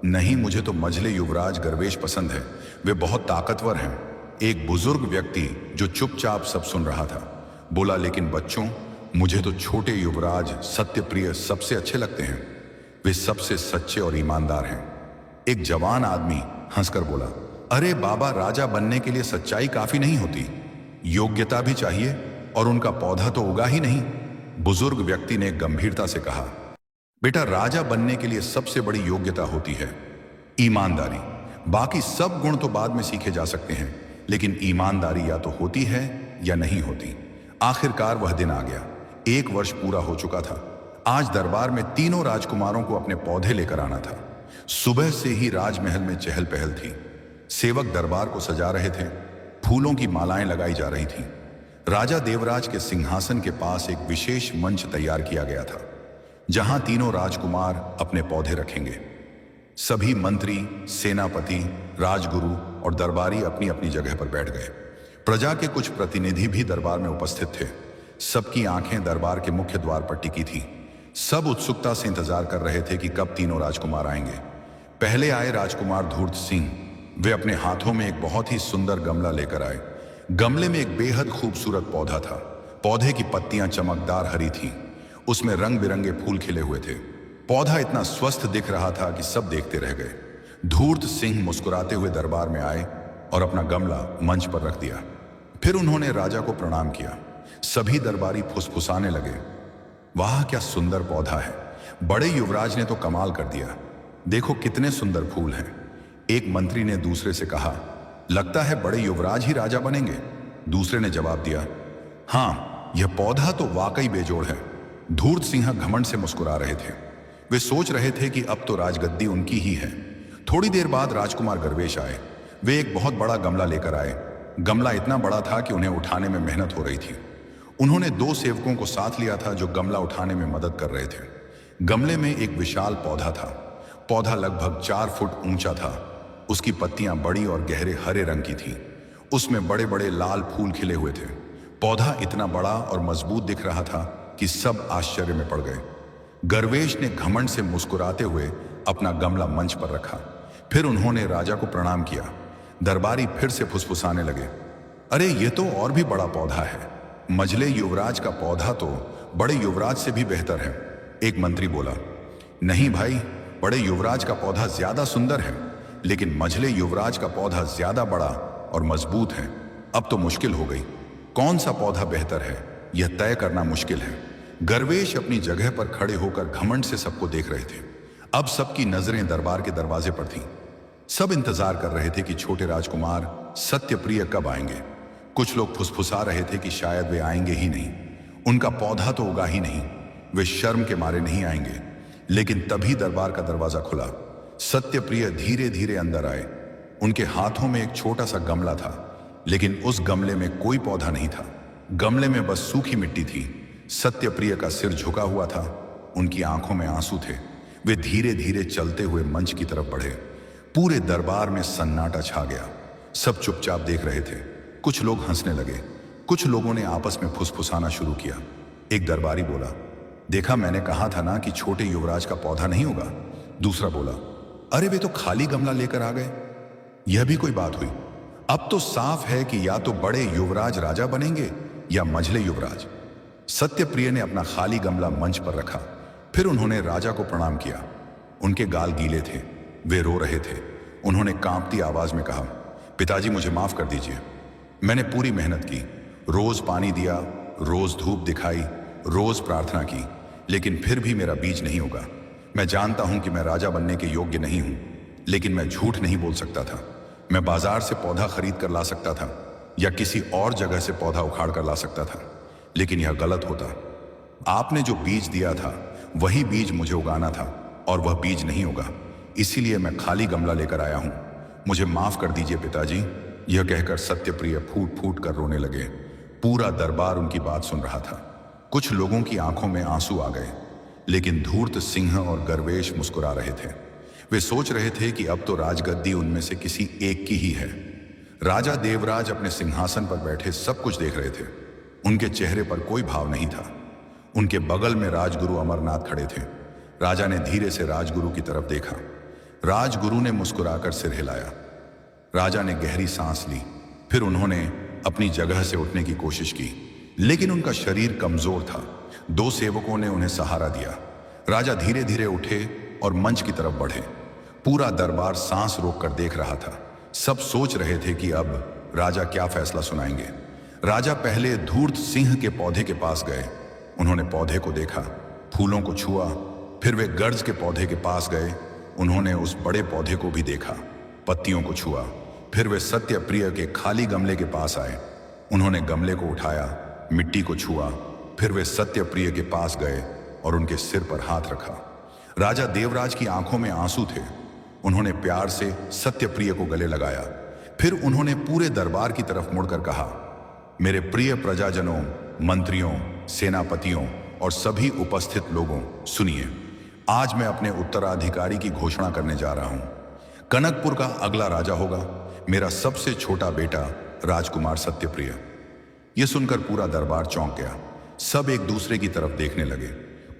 नहीं मुझे तो मझले युवराज गर्वेश पसंद है, वे बहुत ताकतवर हैं। एक बुजुर्ग व्यक्ति जो चुपचाप सब सुन रहा था बोला, लेकिन बच्चों, मुझे तो छोटे युवराज सत्यप्रिय सबसे अच्छे लगते हैं, वे सबसे सच्चे और ईमानदार हैं। एक जवान आदमी हंसकर बोला, अरे बाबा, राजा बनने के लिए सच्चाई काफी नहीं होती, योग्यता भी चाहिए, और उनका पौधा तो उगा ही नहीं। बुजुर्ग व्यक्ति ने गंभीरता से कहा, बेटा, राजा बनने के लिए सबसे बड़ी योग्यता होती है ईमानदारी। बाकी सब गुण तो बाद में सीखे जा सकते हैं, लेकिन ईमानदारी या तो होती है या नहीं होती। आखिरकार वह दिन आ गया। 1 वर्ष पूरा हो चुका था। आज दरबार में तीनों राजकुमारों को अपने पौधे लेकर आना था। सुबह से ही राजमहल में चहल पहल थी। सेवक दरबार को सजा रहे थे, फूलों की मालाएं लगाई जा रही थीं। राजा देवराज के सिंहासन के पास एक विशेष मंच तैयार किया गया था, जहां तीनों राजकुमार अपने पौधे रखेंगे। सभी मंत्री, सेनापति, राजगुरु और दरबारी अपनी अपनी जगह पर बैठ गए। प्रजा के कुछ प्रतिनिधि भी दरबार में उपस्थित थे। सबकी आंखें दरबार के मुख्य द्वार पर टिकी थी। सब उत्सुकता से इंतजार कर रहे थे कि कब तीनों राजकुमार आएंगे। पहले आए राजकुमार धूर्त सिंह। वे अपने हाथों में एक बहुत ही सुंदर गमला लेकर आए। गमले में एक बेहद खूबसूरत पौधा था। पौधे की पत्तियां चमकदार हरी थीं। उसमें रंग बिरंगे फूल खिले हुए थे। पौधा इतना स्वस्थ दिख रहा था कि सब देखते रह गए। धूर्त सिंह मुस्कुराते हुए दरबार में आए और अपना गमला मंच पर रख दिया। फिर उन्होंने राजा को प्रणाम किया। सभी दरबारी फुसफुसाने लगे, वाह क्या सुंदर पौधा है, बड़े युवराज ने तो कमाल कर दिया, देखो कितने सुंदर फूल हैं। एक मंत्री ने दूसरे से कहा, लगता है बड़े युवराज ही राजा बनेंगे। दूसरे ने जवाब दिया, हाँ यह पौधा तो वाकई बेजोड़ है। धूर्त सिंह घमंड से मुस्कुरा रहे थे। वे सोच रहे थे कि अब तो राजगद्दी उनकी ही है। थोड़ी देर बाद राजकुमार गरवेश आए। वे एक बहुत बड़ा गमला लेकर आए। गमला इतना बड़ा था कि उन्हें उठाने में मेहनत हो रही थी। उन्होंने 2 सेवकों को साथ लिया था जो गमला उठाने में मदद कर रहे थे। गमले में एक विशाल पौधा था। पौधा लगभग 4 फुट ऊंचा था। उसकी पत्तियां बड़ी और गहरे हरे रंग की थीं। उसमें बड़े बड़े लाल फूल खिले हुए थे। पौधा इतना बड़ा और मजबूत दिख रहा था कि सब आश्चर्य में पड़ गए। गरवेश ने घमंड से मुस्कुराते हुए अपना गमला मंच पर रखा। फिर उन्होंने राजा को प्रणाम किया। दरबारी फिर से फुसफुसाने लगे, अरे ये तो और भी बड़ा पौधा है। मझले युवराज का पौधा तो बड़े युवराज से भी बेहतर है। एक मंत्री बोला, नहीं भाई, बड़े युवराज का पौधा ज्यादा सुंदर है, लेकिन मझले युवराज का पौधा ज्यादा बड़ा और मजबूत है। अब तो मुश्किल हो गई, कौन सा पौधा बेहतर है यह तय करना मुश्किल है। गरवेश अपनी जगह पर खड़े होकर घमंड से सबको देख रहे थे। अब सबकी नजरें दरबार के दरवाजे पर थीं। सब इंतजार कर रहे थे कि छोटे राजकुमार सत्यप्रिय कब आएंगे। कुछ लोग फुसफुसा रहे थे कि शायद वे आएंगे ही नहीं, उनका पौधा तो उगा ही नहीं, वे शर्म के मारे नहीं आएंगे। लेकिन तभी दरबार का दरवाजा खुला। सत्यप्रिय धीरे धीरे अंदर आए। उनके हाथों में एक छोटा सा गमला था, लेकिन उस गमले में कोई पौधा नहीं था। गमले में बस सूखी मिट्टी थी। सत्यप्रिय का सिर झुका हुआ था, उनकी आंखों में आंसू थे। वे धीरे धीरे चलते हुए मंच की तरफ बढ़े। पूरे दरबार में सन्नाटा छा गया। सब चुपचाप देख रहे थे। कुछ लोग हंसने लगे, कुछ लोगों ने आपस में फुसफुसाना शुरू किया। एक दरबारी बोला, देखा मैंने कहा था ना कि छोटे युवराज का पौधा नहीं होगा। दूसरा बोला, अरे वे तो खाली गमला लेकर आ गए। यह भी कोई बात हुई। अब तो साफ है कि या तो बड़े युवराज राजा बनेंगे या मझले युवराज। सत्यप्रिय ने अपना खाली गमला मंच पर रखा। फिर उन्होंने राजा को प्रणाम किया। उनके गाल गीले थे, वे रो रहे थे। उन्होंने कांपती आवाज में कहा, पिताजी मुझे माफ कर दीजिए। मैंने पूरी मेहनत की, रोज पानी दिया, रोज धूप दिखाई, रोज प्रार्थना की, लेकिन फिर भी मेरा बीज नहीं होगा। मैं जानता हूं कि मैं राजा बनने के योग्य नहीं हूं, लेकिन मैं झूठ नहीं बोल सकता था। मैं बाजार से पौधा खरीद कर ला सकता था या किसी और जगह से पौधा उखाड़ कर ला सकता था, लेकिन यह गलत होता। आपने जो बीज दिया था वही बीज मुझे उगाना था, और वह बीज नहीं उगा। इसीलिए मैं खाली गमला लेकर आया हूं। मुझे माफ कर दीजिए पिताजी। यह कहकर सत्यप्रिय फूट फूट कर रोने लगे। पूरा दरबार उनकी बात सुन रहा था। कुछ लोगों की आंखों में आंसू आ गए, लेकिन धूर्त सिंह और गरवेश मुस्कुरा रहे थे। वे सोच रहे थे कि अब तो राजगद्दी उनमें से किसी एक की ही है। राजा देवराज अपने सिंहासन पर बैठे सब कुछ देख रहे थे। उनके चेहरे पर कोई भाव नहीं था। उनके बगल में राजगुरु अमरनाथ खड़े थे। राजा ने धीरे से राजगुरु की तरफ देखा। राजगुरु ने मुस्कुराकर सिर हिलाया। राजा ने गहरी सांस ली। फिर उन्होंने अपनी जगह से उठने की कोशिश की, लेकिन उनका शरीर कमजोर था। 2 सेवकों ने उन्हें सहारा दिया। राजा धीरे धीरे उठे और मंच की तरफ बढ़े। पूरा दरबार सांस रोककर देख रहा था। सब सोच रहे थे कि अब राजा क्या फैसला सुनाएंगे। राजा पहले धूर्त सिंह के पौधे के पास गए। उन्होंने पौधे को देखा, फूलों को छुआ। फिर वे गर्ज के पौधे के पास गए। उन्होंने उस बड़े पौधे को भी देखा, पत्तियों को छुआ। फिर वे सत्यप्रिय के खाली गमले के पास आए। उन्होंने गमले को उठाया, मिट्टी को छुआ। फिर वे सत्यप्रिय के पास गए और उनके सिर पर हाथ रखा। राजा देवराज की आंखों में आंसू थे। उन्होंने प्यार से सत्यप्रिय को गले लगाया। फिर उन्होंने पूरे दरबार की तरफ मुड़कर कहा, मेरे प्रिय प्रजाजनों, मंत्रियों, सेनापतियों और सभी उपस्थित लोगों, सुनिए। आज मैं अपने उत्तराधिकारी की घोषणा करने जा रहा हूं। कनकपुर का अगला राजा होगा मेरा सबसे छोटा बेटा राजकुमार सत्यप्रिय। यह सुनकर पूरा दरबार चौंक गया। सब एक दूसरे की तरफ देखने लगे।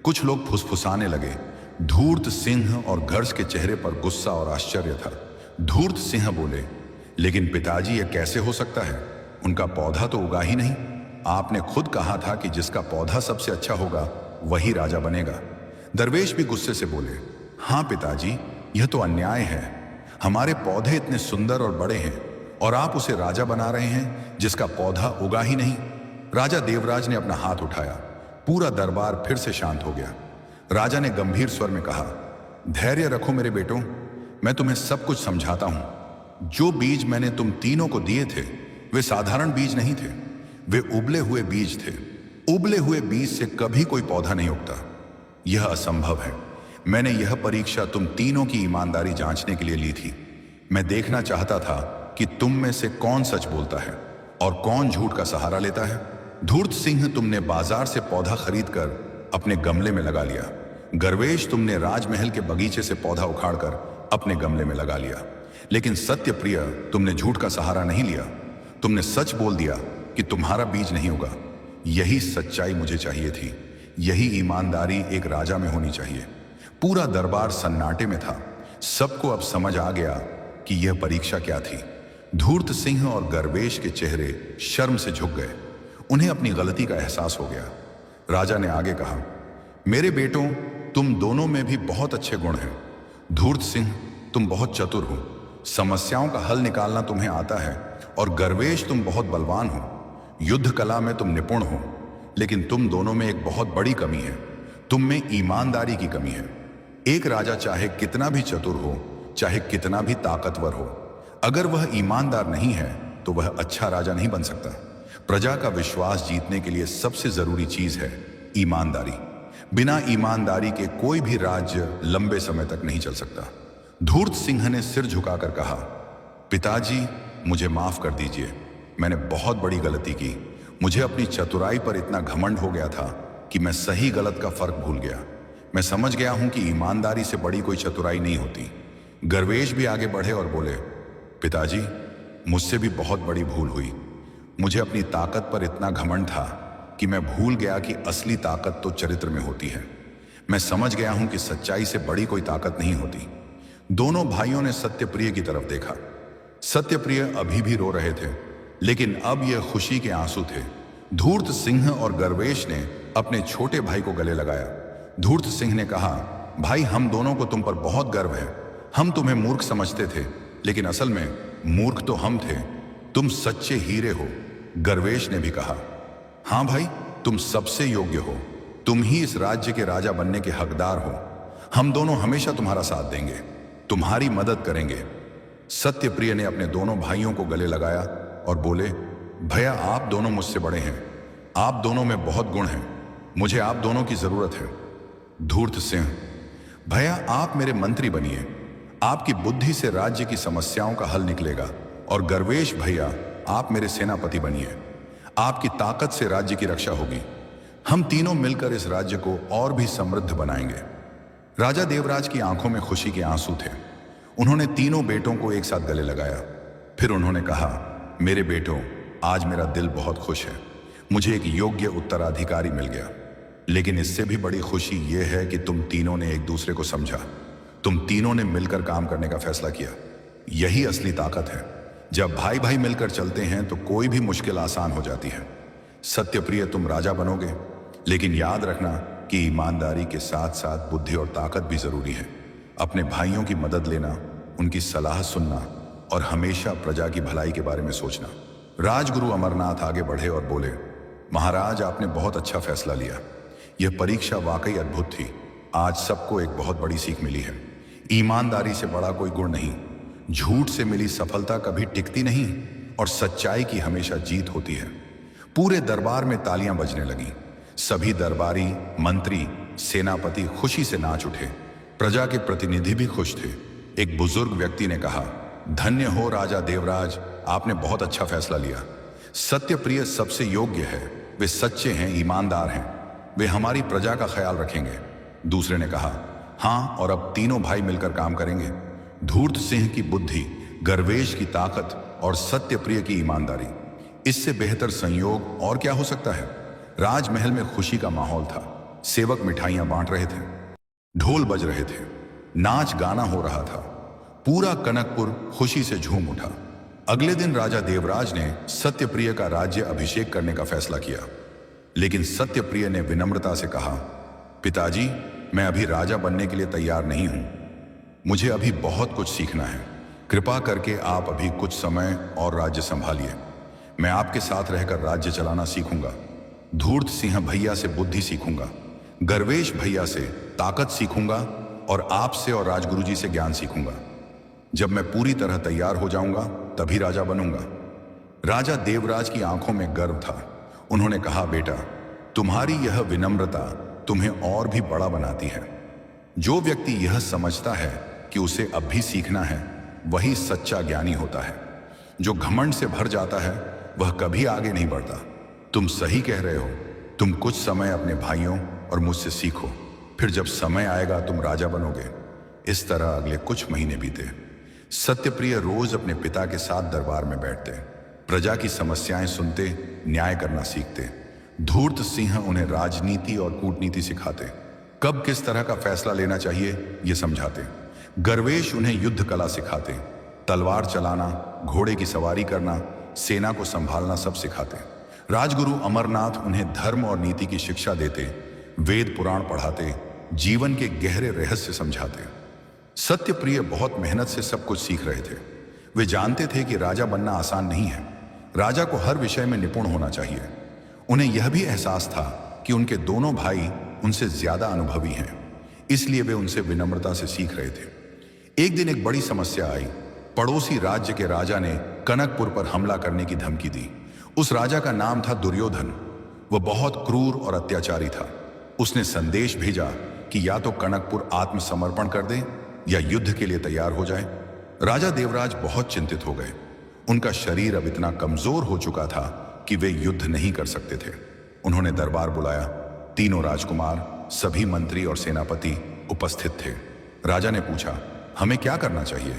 कुछ लोग फुसफुसाने लगे। धूर्त सिंह और गर्ज के चेहरे पर गुस्सा और आश्चर्य था। धूर्त सिंह बोले, लेकिन पिताजी यह कैसे हो सकता है? उनका पौधा तो उगा ही नहीं। आपने खुद कहा था कि जिसका पौधा सबसे अच्छा होगा वही राजा बनेगा। दरवेश भी गुस्से से बोले, हाँ पिताजी, यह तो अन्याय है। हमारे पौधे इतने सुंदर और बड़े हैं और आप उसे राजा बना रहे हैं जिसका पौधा उगा ही नहीं। राजा देवराज ने अपना हाथ उठाया। पूरा दरबार फिर से शांत हो गया। राजा ने गंभीर स्वर में कहा, धैर्य रखो मेरे बेटों, मैं तुम्हें सब कुछ समझाता हूं। जो बीज मैंने तुम तीनों को दिए थे वे साधारण बीज नहीं थे, वे उबले हुए बीज थे। उबले हुए बीज से कभी कोई पौधा नहीं उगता। यह असंभव है। मैंने यह परीक्षा तुम तीनों की ईमानदारी जांचने के लिए ली थी। मैं देखना चाहता था कि तुम में से कौन सच बोलता है और कौन झूठ का सहारा लेता है। धूर्त सिंह, तुमने बाजार से पौधा खरीदकर अपने गमले में लगा लिया। गर्वेश, तुमने राजमहल के बगीचे से पौधा उखाड़कर अपने गमले में लगा लिया। लेकिन सत्यप्रिय, तुमने झूठ का सहारा नहीं लिया। तुमने सच बोल दिया कि तुम्हारा बीज नहीं होगा। यही सच्चाई मुझे चाहिए थी। यही ईमानदारी एक राजा में होनी चाहिए। पूरा दरबार सन्नाटे में था। सबको अब समझ आ गया कि यह परीक्षा क्या थी। धूर्त सिंह और गर्वेश के चेहरे शर्म से झुक गए। उन्हें अपनी गलती का एहसास हो गया। राजा ने आगे कहा, मेरे बेटों, तुम दोनों में भी बहुत अच्छे गुण हैं। धूर्त सिंह, तुम बहुत चतुर हो, समस्याओं का हल निकालना तुम्हें आता है। और गर्वेश, तुम बहुत बलवान हो, युद्ध कला में तुम निपुण हो। लेकिन तुम दोनों में एक बहुत बड़ी कमी है। तुम में ईमानदारी की कमी है। एक राजा चाहे कितना भी चतुर हो, चाहे कितना भी ताकतवर हो, अगर वह ईमानदार नहीं है तो वह अच्छा राजा नहीं बन सकता। प्रजा का विश्वास जीतने के लिए सबसे जरूरी चीज है ईमानदारी। बिना ईमानदारी के कोई भी राज्य लंबे समय तक नहीं चल सकता। धूर्त सिंह ने सिर झुकाकर कहा, पिताजी, मुझे माफ कर दीजिए। मैंने बहुत बड़ी गलती की। मुझे अपनी चतुराई पर इतना घमंड हो गया था कि मैं सही गलत का फर्क भूल गया। मैं समझ गया हूं कि ईमानदारी से बड़ी कोई चतुराई नहीं होती। गर्वेश भी आगे बढ़े और बोले, पिताजी, मुझसे भी बहुत बड़ी भूल हुई। मुझे अपनी ताकत पर इतना घमंड था कि मैं भूल गया कि असली ताकत तो चरित्र में होती है। मैं समझ गया हूं कि सच्चाई से बड़ी कोई ताकत नहीं होती। दोनों भाइयों ने सत्यप्रिय की तरफ देखा। सत्यप्रिय अभी भी रो रहे थे, लेकिन अब यह खुशी के आंसू थे। धूर्त सिंह और गर्वेश ने अपने छोटे भाई को गले लगाया। धूर्त सिंह ने कहा, भाई, हम दोनों को तुम पर बहुत गर्व है। हम तुम्हें मूर्ख समझते थे, लेकिन असल में मूर्ख तो हम थे। तुम सच्चे हीरे हो। गर्वेश ने भी कहा, हाँ भाई, तुम सबसे योग्य हो। तुम ही इस राज्य के राजा बनने के हकदार हो। हम दोनों हमेशा तुम्हारा साथ देंगे, तुम्हारी मदद करेंगे। सत्यप्रिय ने अपने दोनों भाइयों को गले लगाया और बोले, भैया, आप दोनों मुझसे बड़े हैं। आप दोनों में बहुत गुण हैं। मुझे आप दोनों की जरूरत है। धूर्त सिंह, भैया, आप मेरे मंत्री बनिए। आपकी बुद्धि से राज्य की समस्याओं का हल निकलेगा। और गर्वेश भैया, आप मेरे सेनापति बनिए। आपकी ताकत से राज्य की रक्षा होगी। हम तीनों मिलकर इस राज्य को और भी समृद्ध बनाएंगे। राजा देवराज की आंखों में खुशी के आंसू थे। उन्होंने तीनों बेटों को एक साथ गले लगाया। फिर उन्होंने कहा, मेरे बेटों, आज मेरा दिल बहुत खुश है। मुझे एक योग्य उत्तराधिकारी मिल गया। लेकिन इससे भी बड़ी खुशी यह है कि तुम तीनों ने एक दूसरे को समझा। तुम तीनों ने मिलकर काम करने का फैसला किया। यही असली ताकत है। जब भाई भाई मिलकर चलते हैं तो कोई भी मुश्किल आसान हो जाती है। सत्यप्रिय, तुम राजा बनोगे, लेकिन याद रखना कि ईमानदारी के साथ साथ बुद्धि और ताकत भी जरूरी है। अपने भाइयों की मदद लेना, उनकी सलाह सुनना और हमेशा प्रजा की भलाई के बारे में सोचना। राजगुरु अमरनाथ आगे बढ़े और बोले, महाराज, आपने बहुत अच्छा फैसला लिया। यह परीक्षा वाकई अद्भुत थी। आज सबको एक बहुत बड़ी सीख मिली है। ईमानदारी से बड़ा कोई गुण नहीं। झूठ से मिली सफलता कभी टिकती नहीं और सच्चाई की हमेशा जीत होती है। पूरे दरबार में तालियां बजने लगीं। सभी दरबारी, मंत्री, सेनापति खुशी से नाच उठे। प्रजा के प्रतिनिधि भी खुश थे। एक बुजुर्ग व्यक्ति ने कहा, धन्य हो राजा देवराज, आपने बहुत अच्छा फैसला लिया। सत्यप्रिय सबसे योग्य है। वे सच्चे हैं, ईमानदार हैं। वे हमारी प्रजा का ख्याल रखेंगे। दूसरे ने कहा, हाँ, और अब तीनों भाई मिलकर काम करेंगे। धूर्त सिंह की बुद्धि, गर्वेश की ताकत और सत्यप्रिय की ईमानदारी, इससे बेहतर संयोग और क्या हो सकता है। राजमहल में खुशी का माहौल था। सेवक मिठाइयां बांट रहे थे, ढोल बज रहे थे, नाच गाना हो रहा था। पूरा कनकपुर खुशी से झूम उठा। अगले दिन राजा देवराज ने सत्यप्रिय का राज्य अभिषेक करने का फैसला किया। लेकिन सत्यप्रिय ने विनम्रता से कहा, पिताजी, मैं अभी राजा बनने के लिए तैयार नहीं हूं। मुझे अभी बहुत कुछ सीखना है। कृपा करके आप अभी कुछ समय और राज्य संभालिए। मैं आपके साथ रहकर राज्य चलाना सीखूंगा। धूर्त सिंह भैया से बुद्धि सीखूंगा, गर्वेश भैया से ताकत सीखूंगा और आपसे और राजगुरु जी से ज्ञान सीखूंगा। जब मैं पूरी तरह तैयार हो जाऊंगा तभी राजा बनूंगा। राजा देवराज की आंखों में गर्व था। उन्होंने कहा, बेटा, तुम्हारी यह विनम्रता तुम्हें और भी बड़ा बनाती है। जो व्यक्ति यह समझता है कि उसे अब भी सीखना है, वही सच्चा ज्ञानी होता है। जो घमंड से भर जाता है वह कभी आगे नहीं बढ़ता। तुम सही कह रहे हो। तुम कुछ समय अपने भाइयों और मुझसे सीखो, फिर जब समय आएगा तुम राजा बनोगे। इस तरह अगले कुछ महीने बीते। सत्यप्रिय रोज अपने पिता के साथ दरबार में बैठते, प्रजा की समस्याएं सुनते, न्याय करना सीखते। धूर्त सिंह उन्हें राजनीति और कूटनीति सिखाते, कब किस तरह का फैसला लेना चाहिए ये समझाते। गर्वेश उन्हें युद्ध कला सिखाते, तलवार चलाना, घोड़े की सवारी करना, सेना को संभालना सब सिखाते। राजगुरु अमरनाथ उन्हें धर्म और नीति की शिक्षा देते, वेद पुराण पढ़ाते, जीवन के गहरे रहस्य समझाते। सत्यप्रिय बहुत मेहनत से सब कुछ सीख रहे थे। वे जानते थे कि राजा बनना आसान नहीं है। राजा को हर विषय में निपुण होना चाहिए। उन्हें यह भी एहसास था कि उनके दोनों भाई उनसे ज्यादा अनुभवी हैं, इसलिए वे उनसे विनम्रता से सीख रहे थे। एक दिन एक बड़ी समस्या आई। पड़ोसी राज्य के राजा ने कनकपुर पर हमला करने की धमकी दी। उस राजा का नाम था दुर्योधन। वह बहुत क्रूर और अत्याचारी था। उसने संदेश भेजा कि या तो कनकपुर आत्मसमर्पण कर दे या युद्ध के लिए तैयार हो जाए। राजा देवराज बहुत चिंतित हो गए। उनका शरीर अब इतना कमजोर हो चुका था कि वे युद्ध नहीं कर सकते थे। उन्होंने दरबार बुलाया। तीनों राजकुमार, सभी मंत्री और सेनापति उपस्थित थे। राजा ने पूछा, हमें क्या करना चाहिए?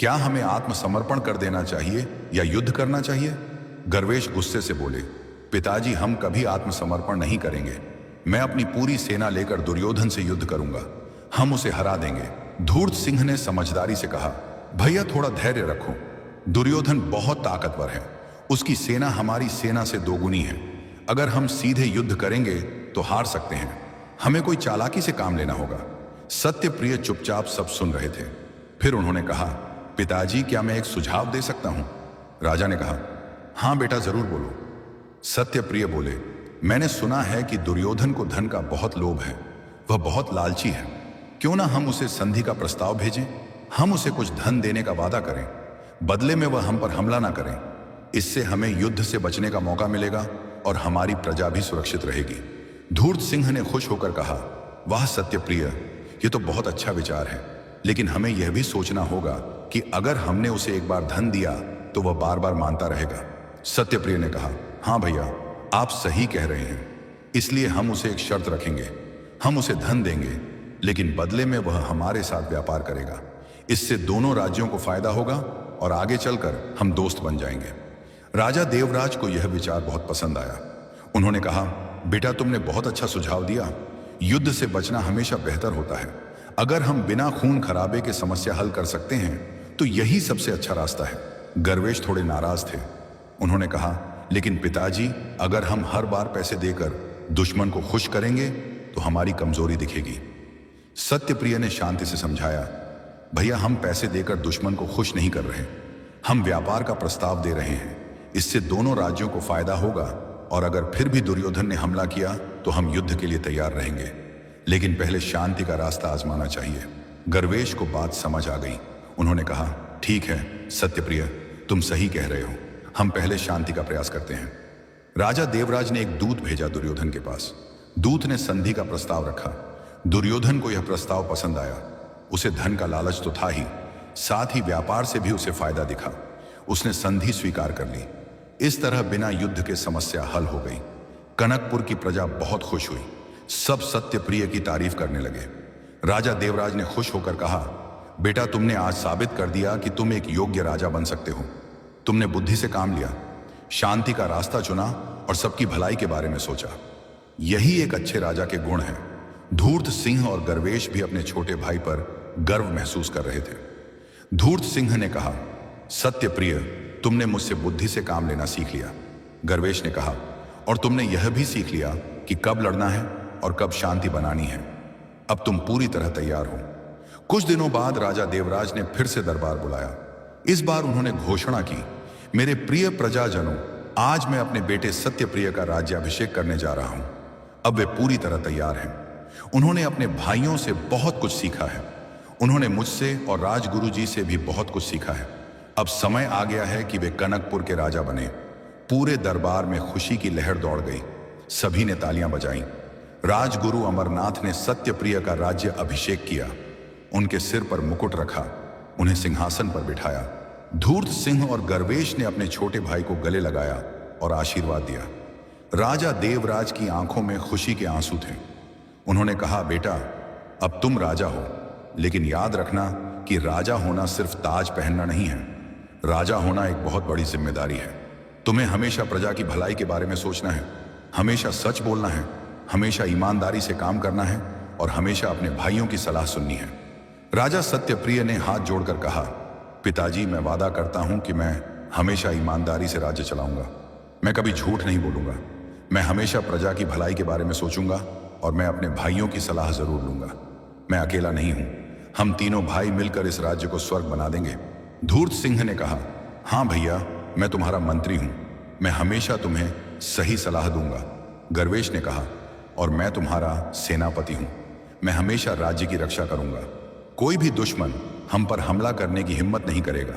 क्या हमें आत्मसमर्पण कर देना चाहिए या युद्ध करना चाहिए? गर्वेश गुस्से से बोले, पिताजी, हम कभी आत्मसमर्पण नहीं करेंगे। मैं अपनी पूरी सेना लेकर दुर्योधन से युद्ध करूंगा। हम उसे हरा देंगे। धूर्त सिंह ने समझदारी से कहा, भैया, थोड़ा धैर्य रखो। दुर्योधन बहुत ताकतवर है। उसकी सेना हमारी सेना से दोगुनी है। अगर हम सीधे युद्ध करेंगे तो हार सकते हैं। हमें कोई चालाकी से काम लेना होगा। सत्यप्रिय चुपचाप सब सुन रहे थे। फिर उन्होंने कहा, पिताजी, क्या मैं एक सुझाव दे सकता हूं? राजा ने कहा, हाँ बेटा, जरूर बोलो। सत्यप्रिय बोले, मैंने सुना है कि दुर्योधन को धन का बहुत लोभ है। वह बहुत लालची है। क्यों ना हम उसे संधि का प्रस्ताव भेजें? हम उसे कुछ धन देने का वादा करें, बदले में वह हम पर हमला ना करें। इससे हमें युद्ध से बचने का मौका मिलेगा और हमारी प्रजा भी सुरक्षित रहेगी। धूर्त सिंह ने खुश होकर कहा, वाह सत्यप्रिय, ये तो बहुत अच्छा विचार है। लेकिन हमें यह भी सोचना होगा कि अगर हमने उसे एक बार धन दिया तो वह बार बार मानता रहेगा। सत्यप्रिय ने कहा, हाँ भैया, आप सही कह रहे हैं। इसलिए हम उसे एक शर्त रखेंगे। हम उसे धन देंगे, लेकिन बदले में वह हमारे साथ व्यापार करेगा। इससे दोनों राज्यों को फायदा होगा और आगे चलकर हम दोस्त बन जाएंगे। राजा देवराज को यह विचार बहुत पसंद आया। उन्होंने कहा, बेटा, तुमने बहुत अच्छा सुझाव दिया। युद्ध से बचना हमेशा बेहतर होता है। अगर हम बिना खून खराबे के समस्या हल कर सकते हैं तो यही सबसे अच्छा रास्ता है। गर्वेश थोड़े नाराज थे। उन्होंने कहा, लेकिन पिताजी, अगर हम हर बार पैसे देकर दुश्मन को खुश करेंगे तो हमारी कमजोरी दिखेगी। सत्यप्रिय ने शांति से समझाया, भैया, हम पैसे देकर दुश्मन को खुश नहीं कर रहे। हम व्यापार का प्रस्ताव दे रहे हैं। इससे दोनों राज्यों को फायदा होगा और अगर फिर भी दुर्योधन ने हमला किया तो हम युद्ध के लिए तैयार रहेंगे। लेकिन पहले शांति का रास्ता आजमाना चाहिए। गर्वेश को बात समझ आ गई। उन्होंने कहा, ठीक है सत्यप्रिय, तुम सही कह रहे हो। हम पहले शांति का प्रयास करते हैं। राजा देवराज ने एक दूत भेजा दुर्योधन के पास। दूत ने संधि का प्रस्ताव रखा। दुर्योधन को यह प्रस्ताव पसंद आया। उसे धन का लालच तो था ही, साथ ही व्यापार से भी उसे फायदा दिखा। उसने संधि स्वीकार कर ली। इस तरह बिना युद्ध के समस्या हल हो गई। कनकपुर की प्रजा बहुत खुश हुई। सब सत्यप्रिय की तारीफ करने लगे। राजा देवराज ने खुश होकर कहा, बेटा तुमने आज साबित कर दिया कि तुम एक योग्य राजा बन सकते हो। तुमने बुद्धि से काम लिया, शांति का रास्ता चुना और सबकी भलाई के बारे में सोचा। यही एक अच्छे राजा के गुण हैं। धूर्त सिंह और गर्वेश भी अपने छोटे भाई पर गर्व महसूस कर रहे थे। धूर्त सिंह ने कहा, सत्य प्रिय, तुमने मुझसे बुद्धि से काम लेना सीख लिया। गर्वेश ने कहा, और तुमने यह भी सीख लिया कि कब लड़ना है और कब शांति बनानी है। अब तुम पूरी तरह तैयार हो। कुछ दिनों बाद राजा देवराज ने फिर से दरबार बुलाया। इस बार उन्होंने घोषणा की, मेरे प्रिय प्रजाजनों, आज मैं अपने बेटे सत्यप्रिय का राज्याभिषेक करने जा रहा हूं। अब वे पूरी तरह तैयार हैं। उन्होंने अपने भाइयों से बहुत कुछ सीखा है। उन्होंने मुझसे और राजगुरु जी से भी बहुत कुछ सीखा है। अब समय आ गया है कि वे कनकपुर के राजा बने। पूरे दरबार में खुशी की लहर दौड़ गई। सभी ने तालियां बजाईं। राजगुरु अमरनाथ ने सत्यप्रिय का राज्य अभिषेक किया। उनके सिर पर मुकुट रखा, उन्हें सिंहासन पर बिठाया। धूर्त सिंह और गर्वेश ने अपने छोटे भाई को गले लगाया और आशीर्वाद दिया। राजा देवराज की आंखों में खुशी के आंसू थे। उन्होंने कहा, बेटा अब तुम राजा हो, लेकिन याद रखना कि राजा होना सिर्फ ताज पहनना नहीं है। राजा होना एक बहुत बड़ी जिम्मेदारी है। तुम्हें हमेशा प्रजा की भलाई के बारे में सोचना है, हमेशा सच बोलना है, हमेशा ईमानदारी से काम करना है और हमेशा अपने भाइयों की सलाह सुननी है। राजा सत्यप्रिय ने हाथ जोड़कर कहा, पिताजी मैं वादा करता हूं कि मैं हमेशा ईमानदारी से राज्य चलाऊंगा। मैं कभी झूठ नहीं बोलूंगा। मैं हमेशा प्रजा की भलाई के बारे में सोचूंगा और मैं अपने भाइयों की सलाह जरूर लूंगा। मैं अकेला नहीं हूं, हम तीनों भाई मिलकर इस राज्य को स्वर्ग बना देंगे। धूर्त सिंह ने कहा, हाँ भैया, मैं तुम्हारा मंत्री हूं, मैं हमेशा तुम्हें सही सलाह दूंगा। गर्वेश ने कहा, और मैं तुम्हारा सेनापति हूं, मैं हमेशा राज्य की रक्षा करूंगा। कोई भी दुश्मन हम पर हमला करने की हिम्मत नहीं करेगा।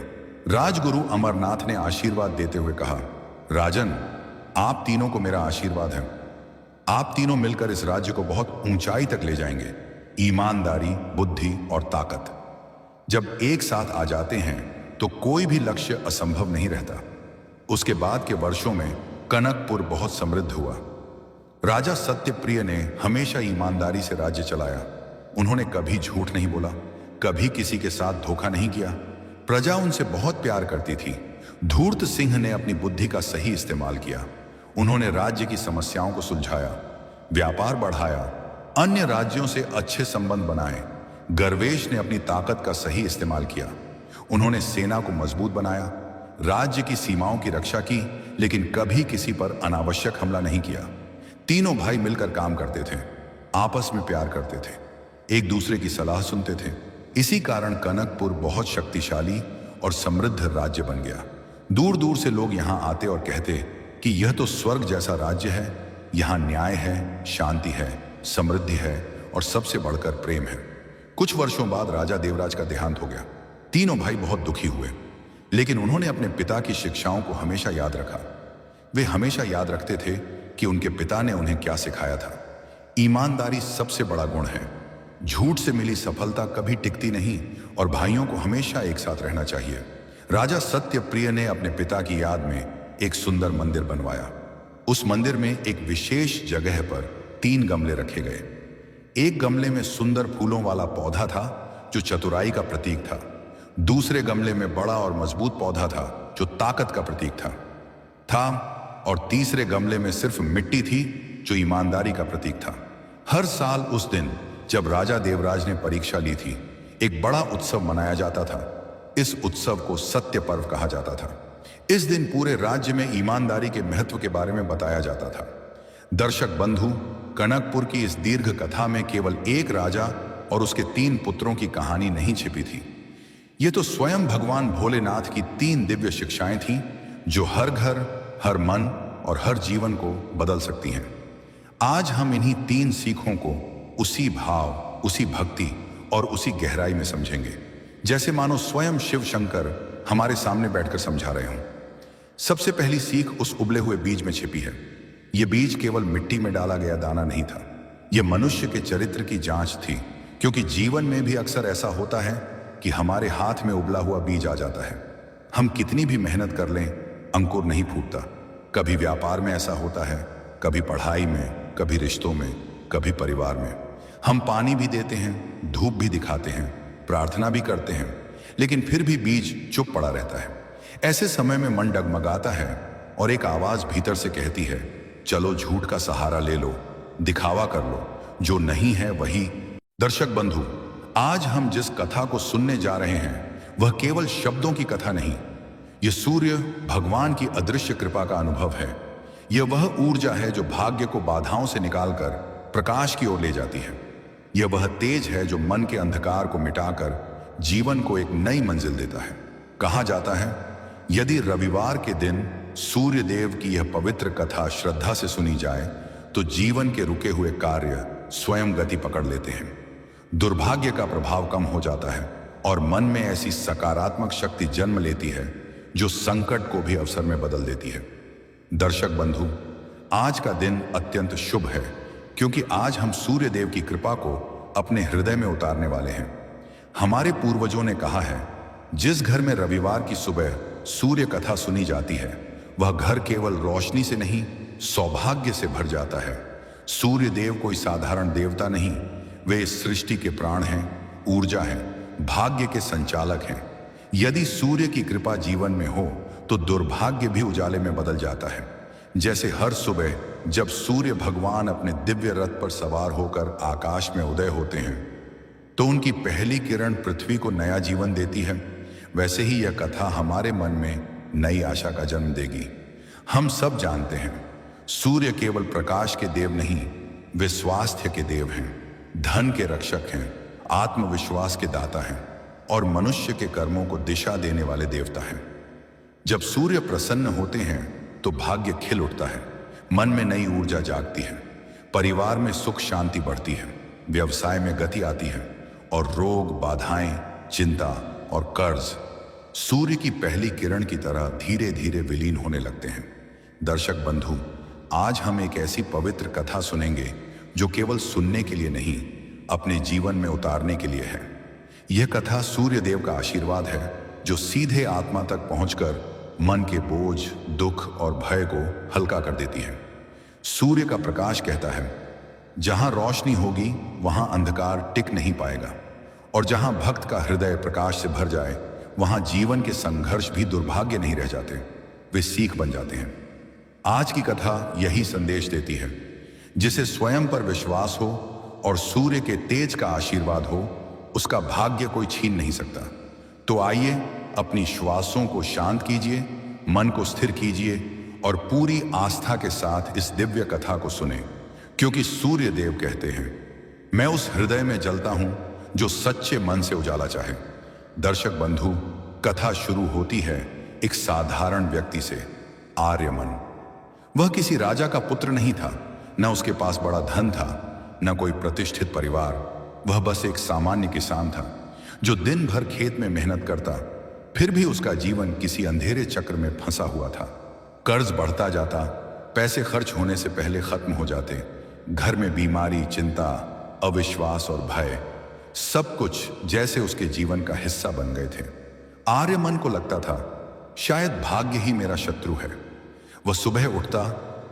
राजगुरु अमरनाथ ने आशीर्वाद देते हुए कहा, राजन, आप तीनों को मेरा आशीर्वाद है। आप तीनों मिलकर इस राज्य को बहुत ऊंचाई तक ले जाएंगे। ईमानदारी, बुद्धि और ताकत जब एक साथ आ जाते हैं तो कोई भी लक्ष्य असंभव नहीं रहता। उसके बाद के वर्षों में कनकपुर बहुत समृद्ध हुआ। राजा सत्यप्रिय ने हमेशा ईमानदारी से राज्य चलाया। उन्होंने कभी झूठ नहीं बोला, कभी किसी के साथ धोखा नहीं किया। प्रजा उनसे बहुत प्यार करती थी। धूर्त सिंह ने अपनी बुद्धि का सही इस्तेमाल किया। उन्होंने राज्य की समस्याओं को सुलझाया, व्यापार बढ़ाया, अन्य राज्यों से अच्छे संबंध बनाए। गर्वेश ने अपनी ताकत का सही इस्तेमाल किया। उन्होंने सेना को मजबूत बनाया, राज्य की सीमाओं की रक्षा की, लेकिन कभी किसी पर अनावश्यक हमला नहीं किया। तीनों भाई मिलकर काम करते थे, आपस में प्यार करते थे, एक दूसरे की सलाह सुनते थे। इसी कारण कनकपुर बहुत शक्तिशाली और समृद्ध राज्य बन गया। दूर दूर से लोग यहाँ आते और कहते कि यह तो स्वर्ग जैसा राज्य है। यहाँ न्याय है, शांति है, समृद्धि है और सबसे बढ़कर प्रेम है। कुछ वर्षों बाद राजा देवराज का देहांत हो गया। तीनों भाई बहुत दुखी हुए, लेकिन उन्होंने अपने पिता की शिक्षाओं को हमेशा याद रखा। वे हमेशा याद रखते थे कि उनके पिता ने उन्हें क्या सिखाया था। ईमानदारी सबसे बड़ा गुण है। झूठ से मिली सफलता कभी टिकती नहीं और भाइयों को हमेशा एक साथ रहना चाहिए। राजा सत्यप्रिय ने अपने पिता की याद में एक सुंदर मंदिर बनवाया। उस मंदिर में एक विशेष जगह पर 3 गमले रखे गए। एक गमले में सुंदर फूलों वाला पौधा था जो चतुराई का प्रतीक था। दूसरे गमले में बड़ा और मजबूत पौधा था जो ताकत का प्रतीक था और तीसरे गमले में सिर्फ मिट्टी थी जो ईमानदारी का प्रतीक था। हर साल उस दिन जब राजा देवराज ने परीक्षा ली थी, एक बड़ा उत्सव मनाया जाता था। इस उत्सव को सत्य पर्व कहा जाता था। इस दिन पूरे राज्य में ईमानदारी के महत्व के बारे में बताया जाता था। दर्शक बंधु, कनकपुर की इस दीर्घ कथा में केवल एक राजा और उसके 3 पुत्रों की कहानी नहीं छिपी थी। ये तो स्वयं भगवान भोलेनाथ की 3 दिव्य शिक्षाएं थीं जो हर घर, हर मन और हर जीवन को बदल सकती हैं। आज हम इन्हीं 3 सीखों को उसी भाव, उसी भक्ति और उसी गहराई में समझेंगे जैसे मानो स्वयं शिव शंकर हमारे सामने बैठकर समझा रहे हों। सबसे पहली सीख उस उबले हुए बीज में छिपी है। यह बीज केवल मिट्टी में डाला गया दाना नहीं था, यह मनुष्य के चरित्र की जांच थी। क्योंकि जीवन में भी अक्सर ऐसा होता है कि हमारे हाथ में उबला हुआ बीज आ जाता है। हम कितनी भी मेहनत कर लें, अंकुर नहीं फूटता। कभी व्यापार में ऐसा होता है, कभी पढ़ाई में, कभी रिश्तों में, कभी परिवार में। हम पानी भी देते हैं, धूप भी दिखाते हैं, प्रार्थना भी करते हैं, लेकिन फिर भी बीज चुप पड़ा रहता है। ऐसे समय में मन डगमगाता है और एक आवाज भीतर से कहती है, चलो झूठ का सहारा ले लो, दिखावा कर लो, जो नहीं है वही। दर्शक बंधु, आज हम जिस कथा को सुनने जा रहे हैं वह केवल शब्दों की कथा नहीं, यह सूर्य भगवान की अदृश्य कृपा का अनुभव है। यह वह ऊर्जा है जो भाग्य को बाधाओं से निकालकर प्रकाश की ओर ले जाती है। यह वह तेज है जो मन के अंधकार को मिटाकर जीवन को एक नई मंजिल देता है। कहा जाता है, यदि रविवार के दिन सूर्य देव की यह पवित्र कथा श्रद्धा से सुनी जाए तो जीवन के रुके हुए कार्य स्वयं गति पकड़ लेते हैं। दुर्भाग्य का प्रभाव कम हो जाता है और मन में ऐसी सकारात्मक शक्ति जन्म लेती है जो संकट को भी अवसर में बदल देती है। दर्शक बंधु, आज का दिन अत्यंत शुभ है क्योंकि आज हम सूर्य देव की कृपा को अपने हृदय में उतारने वाले हैं। हमारे पूर्वजों ने कहा है, जिस घर में रविवार की सुबह सूर्य कथा सुनी जाती है वह घर केवल रोशनी से नहीं, सौभाग्य से भर जाता है। सूर्य देव कोई साधारण देवता नहीं, वे इस सृष्टि के प्राण हैं, ऊर्जा हैं, भाग्य के संचालक हैं। यदि सूर्य की कृपा जीवन में हो तो दुर्भाग्य भी उजाले में बदल जाता है। जैसे हर सुबह जब सूर्य भगवान अपने दिव्य रथ पर सवार होकर आकाश में उदय होते हैं तो उनकी पहली किरण पृथ्वी को नया जीवन देती है, वैसे ही यह कथा हमारे मन में नई आशा का जन्म देगी। हम सब जानते हैं, सूर्य केवल प्रकाश के देव नहीं, वे स्वास्थ्य के देव हैं, धन के रक्षक हैं, आत्मविश्वास के दाता हैं और मनुष्य के कर्मों को दिशा देने वाले देवता हैं। जब सूर्य प्रसन्न होते हैं तो भाग्य खिल उठता है, मन में नई ऊर्जा जागती है, परिवार में सुख शांति बढ़ती है, व्यवसाय में गति आती है और रोग, बाधाएं, चिंता और कर्ज सूर्य की पहली किरण की तरह धीरे धीरे विलीन होने लगते हैं। दर्शक बंधु, आज हम एक ऐसी पवित्र कथा सुनेंगे जो केवल सुनने के लिए नहीं, अपने जीवन में उतारने के लिए है। यह कथा सूर्य देव का आशीर्वाद है जो सीधे आत्मा तक पहुंचकर मन के बोझ, दुख और भय को हल्का कर देती है। सूर्य का प्रकाश कहता है, जहां रोशनी होगी वहां अंधकार टिक नहीं पाएगा और जहां भक्त का हृदय प्रकाश से भर जाए वहां जीवन के संघर्ष भी दुर्भाग्य नहीं रह जाते, वे सीख बन जाते हैं। आज की कथा यही संदेश देती है, जिसे स्वयं पर विश्वास हो और सूर्य के तेज का आशीर्वाद हो, उसका भाग्य कोई छीन नहीं सकता। तो आइए अपनी श्वासों को शांत कीजिए, मन को स्थिर कीजिए और पूरी आस्था के साथ इस दिव्य कथा को सुने, क्योंकि सूर्य देव कहते हैं, मैं उस हृदय में जलता हूं जो सच्चे मन से उजाला चाहे। दर्शक बंधु, कथा शुरू होती है एक साधारण व्यक्ति से, आर्यमन। वह किसी राजा का पुत्र नहीं था, न उसके पास बड़ा धन था, न कोई प्रतिष्ठित परिवार। वह बस एक सामान्य किसान था जो दिन भर खेत में मेहनत करता, फिर भी उसका जीवन किसी अंधेरे चक्र में फंसा हुआ था। कर्ज बढ़ता जाता, पैसे खर्च होने से पहले खत्म हो जाते, घर में बीमारी, चिंता, अविश्वास और भय, सब कुछ जैसे उसके जीवन का हिस्सा बन गए थे। आर्यमन को लगता था, शायद भाग्य ही मेरा शत्रु है। वह सुबह उठता,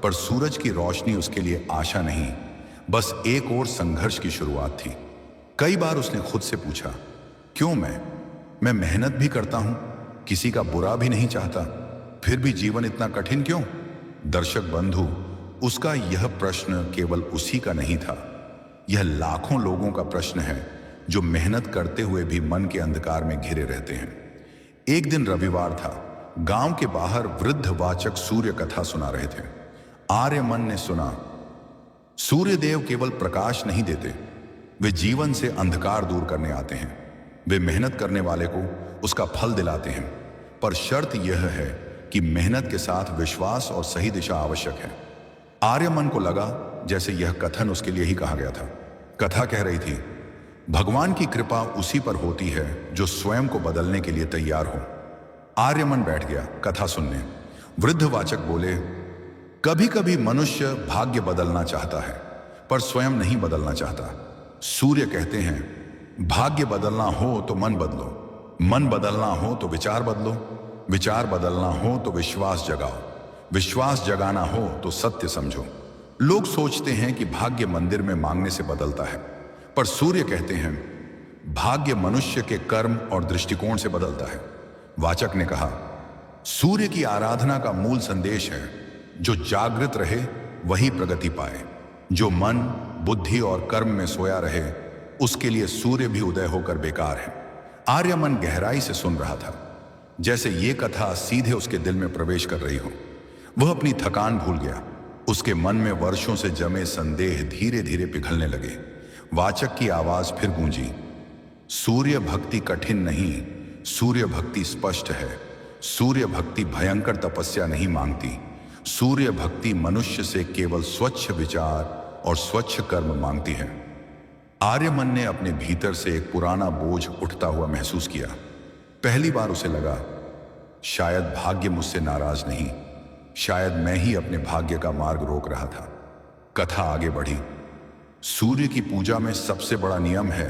पर सूरज की रोशनी उसके लिए आशा नहीं, बस एक और संघर्ष की शुरुआत थी। कई बार उसने खुद से पूछा, क्यों मैं मेहनत भी करता हूं, किसी का बुरा भी नहीं चाहता, फिर भी जीवन इतना कठिन क्यों? दर्शक बंधु, उसका यह प्रश्न केवल उसी का नहीं था, यह लाखों लोगों का प्रश्न है जो मेहनत करते हुए भी मन के अंधकार में घिरे रहते हैं। एक दिन रविवार था, गांव के बाहर वृद्ध वाचक सूर्य कथा सुना रहे थे। आर्यमन ने सुना, सूर्य देव केवल प्रकाश नहीं देते, वे जीवन से अंधकार दूर करने आते हैं। वे मेहनत करने वाले को उसका फल दिलाते हैं, पर शर्त यह है कि मेहनत के साथ विश्वास और सही दिशा आवश्यक है। आर्यमन को लगा जैसे यह कथन उसके लिए ही कहा गया था। कथा कह रही थी, भगवान की कृपा उसी पर होती है जो स्वयं को बदलने के लिए तैयार हो। आर्यमन बैठ गया कथा सुनने। वृद्ध वाचक बोले, कभी कभी मनुष्य भाग्य बदलना चाहता है पर स्वयं नहीं बदलना चाहता। सूर्य कहते हैं, भाग्य बदलना हो तो मन बदलो, मन बदलना हो तो विचार बदलो, विचार बदलना हो तो विश्वास जगाओ, विश्वास जगाना हो तो सत्य समझो। लोग सोचते हैं कि भाग्य मंदिर में मांगने से बदलता है, पर सूर्य कहते हैं भाग्य मनुष्य के कर्म और दृष्टिकोण से बदलता है। वाचक ने कहा, सूर्य की आराधना का मूल संदेश है जो जागृत रहे वही प्रगति पाए, जो मन, बुद्धि और कर्म में सोया रहे उसके लिए सूर्य भी उदय होकर बेकार है। आर्यमन गहराई से सुन रहा था, जैसे ये कथा सीधे उसके दिल में प्रवेश कर रही हो। वह अपनी थकान भूल गया। उसके मन में वर्षों से जमे संदेह धीरे धीरे पिघलने लगे। वाचक की आवाज फिर गूंजी, सूर्य भक्ति कठिन नहीं, सूर्य भक्ति स्पष्ट है। सूर्य भक्ति भयंकर तपस्या नहीं मांगती। सूर्य भक्ति मनुष्य से केवल स्वच्छ विचार और स्वच्छ कर्म मांगती है। आर्यमन ने अपने भीतर से एक पुराना बोझ उठता हुआ महसूस किया। पहली बार उसे लगा, शायद भाग्य मुझसे नाराज नहीं, शायद मैं ही अपने भाग्य का मार्ग रोक रहा था। कथा आगे बढ़ी। सूर्य की पूजा में सबसे बड़ा नियम है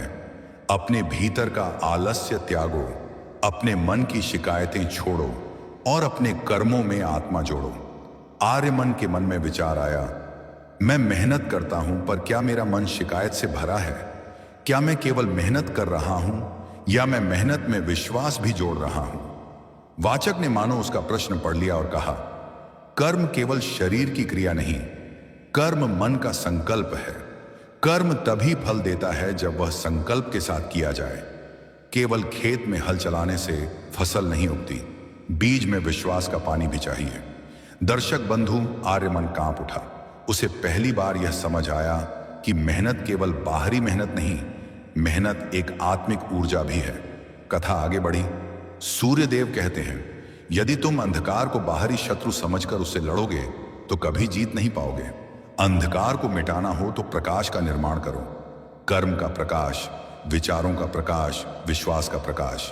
अपने भीतर का आलस्य त्यागो, अपने मन की शिकायतें छोड़ो और अपने कर्मों में आत्मा जोड़ो। आर्यमन के मन में विचार आया, मैं मेहनत करता हूं, पर क्या मेरा मन शिकायत से भरा है? क्या मैं केवल मेहनत कर रहा हूं या मैं मेहनत में विश्वास भी जोड़ रहा हूं? वाचक ने मानो उसका प्रश्न पढ़ लिया और कहा, कर्म केवल शरीर की क्रिया नहीं, कर्म मन का संकल्प है। कर्म तभी फल देता है जब वह संकल्प के साथ किया जाए। केवल खेत में हल चलाने से फसल नहीं उगती, बीज में विश्वास का पानी भी चाहिए। दर्शक बंधु, आर्यमन कांप उठा। उसे पहली बार यह समझ आया कि मेहनत केवल बाहरी मेहनत नहीं, मेहनत एक आत्मिक ऊर्जा भी है। कथा आगे बढ़ी। सूर्यदेव कहते हैं, यदि तुम अंधकार को बाहरी शत्रु समझकर उससे लड़ोगे तो कभी जीत नहीं पाओगे। अंधकार को मिटाना हो तो प्रकाश का निर्माण करो। कर्म का प्रकाश, विचारों का प्रकाश, विश्वास का प्रकाश।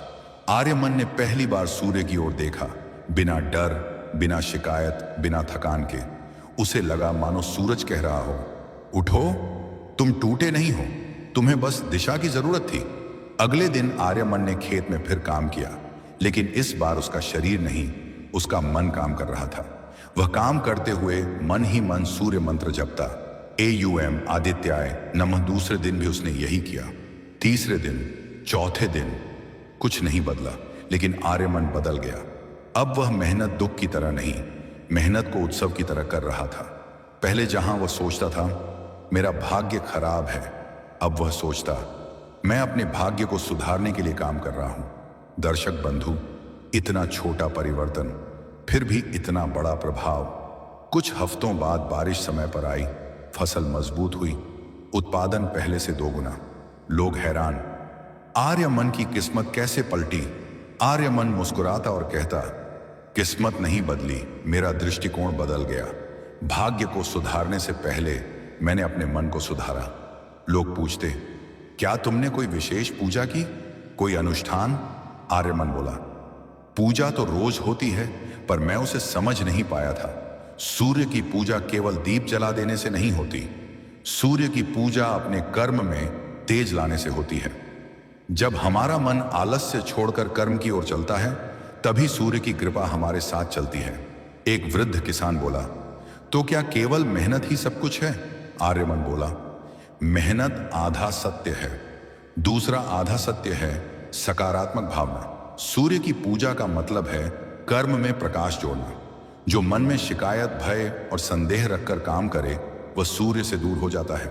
आर्यमन ने पहली बार सूर्य की ओर देखा, बिना डर, बिना शिकायत, बिना थकान के। उसे लगा मानो सूरज कह रहा हो, उठो, तुम टूटे नहीं हो, तुम्हें बस दिशा की जरूरत थी। अगले दिन आर्यमन ने खेत में फिर काम किया, लेकिन इस बार उसका शरीर नहीं, उसका मन काम कर रहा था। वह काम करते हुए मन ही मन सूर्य मंत्र जपता, AUM आदित्याय नमः। दूसरे दिन भी उसने यही किया। तीसरे दिन, चौथे दिन कुछ नहीं बदला, लेकिन आर्यमन बदल गया। अब वह मेहनत दुख की तरह नहीं, मेहनत को उत्सव की तरह कर रहा था। पहले जहां वह सोचता था मेरा भाग्य खराब है, अब वह सोचता मैं अपने भाग्य को सुधारने के लिए काम कर रहा हूं। दर्शक बंधु, इतना छोटा परिवर्तन फिर भी इतना बड़ा प्रभाव। कुछ हफ्तों बाद बारिश समय पर आई, फसल मजबूत हुई, उत्पादन पहले से 2 गुना। लोग हैरान, आर्यमन की किस्मत कैसे पलटी? आर्यमन मुस्कुराता और कहता, किस्मत नहीं बदली, मेरा दृष्टिकोण बदल गया। भाग्य को सुधारने से पहले मैंने अपने मन को सुधारा। लोग पूछते, क्या तुमने कोई विशेष पूजा की, कोई अनुष्ठान? आर्यमन बोला, पूजा तो रोज होती है, पर मैं उसे समझ नहीं पाया था। सूर्य की पूजा केवल दीप जला देने से नहीं होती, सूर्य की पूजा अपने कर्म में तेज लाने से होती है। जब हमारा मन आलस्य छोड़कर कर्म की ओर चलता है, तभी सूर्य की कृपा हमारे साथ चलती है। एक वृद्ध किसान बोला, तो क्या केवल मेहनत ही सब कुछ है? आर्यमन बोला, मेहनत आधा सत्य है, दूसरा आधा सत्य है सकारात्मक भावना। सूर्य की पूजा का मतलब है कर्म में प्रकाश जोड़ना। जो मन में शिकायत, भय और संदेह रखकर काम करे वह सूर्य से दूर हो जाता है,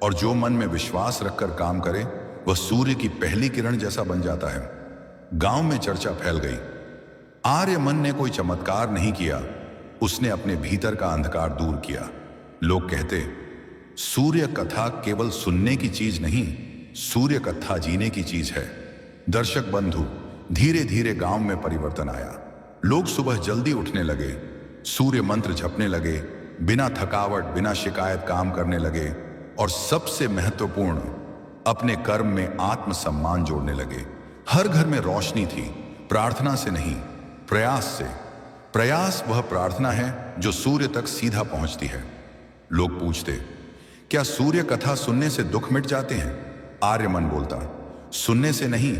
और जो मन में विश्वास रखकर काम करे वह सूर्य की पहली किरण जैसा बन जाता है। गांव में चर्चा फैल गई। आर्यमन ने कोई चमत्कार नहीं किया, उसने अपने भीतर का अंधकार दूर किया। लोग कहते, सूर्य कथा केवल सुनने की चीज नहीं, सूर्य कथा जीने की चीज है। दर्शक बंधु, धीरे धीरे गांव में परिवर्तन आया। लोग सुबह जल्दी उठने लगे, सूर्य मंत्र जपने लगे, बिना थकावट, बिना शिकायत काम करने लगे, और सबसे महत्वपूर्ण, अपने कर्म में आत्मसम्मान जोड़ने लगे। हर घर में रोशनी थी, प्रार्थना से नहीं, प्रयास से। प्रयास वह प्रार्थना है जो सूर्य तक सीधा पहुंचती है। लोग पूछते, क्या सूर्य कथा सुनने से दुख मिट जाते हैं? आर्यमन बोलता, सुनने से नहीं,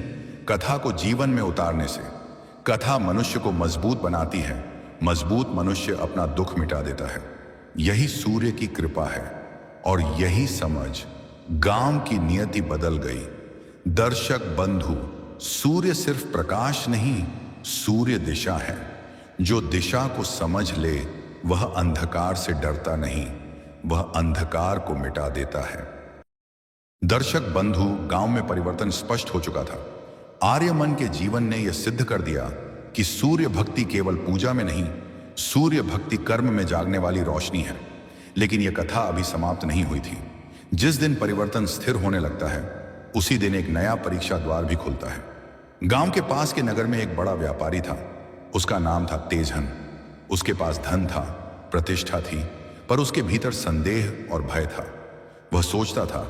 कथा को जीवन में उतारने से। कथा मनुष्य को मजबूत बनाती है, मजबूत मनुष्य अपना दुख मिटा देता है। यही सूर्य की कृपा है और यही समझ गांव की नियति बदल गई। दर्शक बंधु, सूर्य सिर्फ प्रकाश नहीं, सूर्य दिशा है। जो दिशा को समझ ले वह अंधकार से डरता नहीं, वह अंधकार को मिटा देता है। दर्शक बंधु, गांव में परिवर्तन स्पष्ट हो चुका था। आर्यमन के जीवन ने यह सिद्ध कर दिया कि सूर्य भक्ति केवल पूजा में नहीं, सूर्य भक्ति कर्म में जागने वाली रोशनी है। लेकिन यह कथा अभी समाप्त नहीं हुई थी। जिस दिन परिवर्तन स्थिर होने लगता है, उसी दिन एक नया परीक्षा द्वार भी खुलता है। गांव के पास के नगर में एक बड़ा व्यापारी था। उसका नाम था तेजन। उसके पास धन था, प्रतिष्ठा थी, पर उसके भीतर संदेह और भय था। वह सोचता था,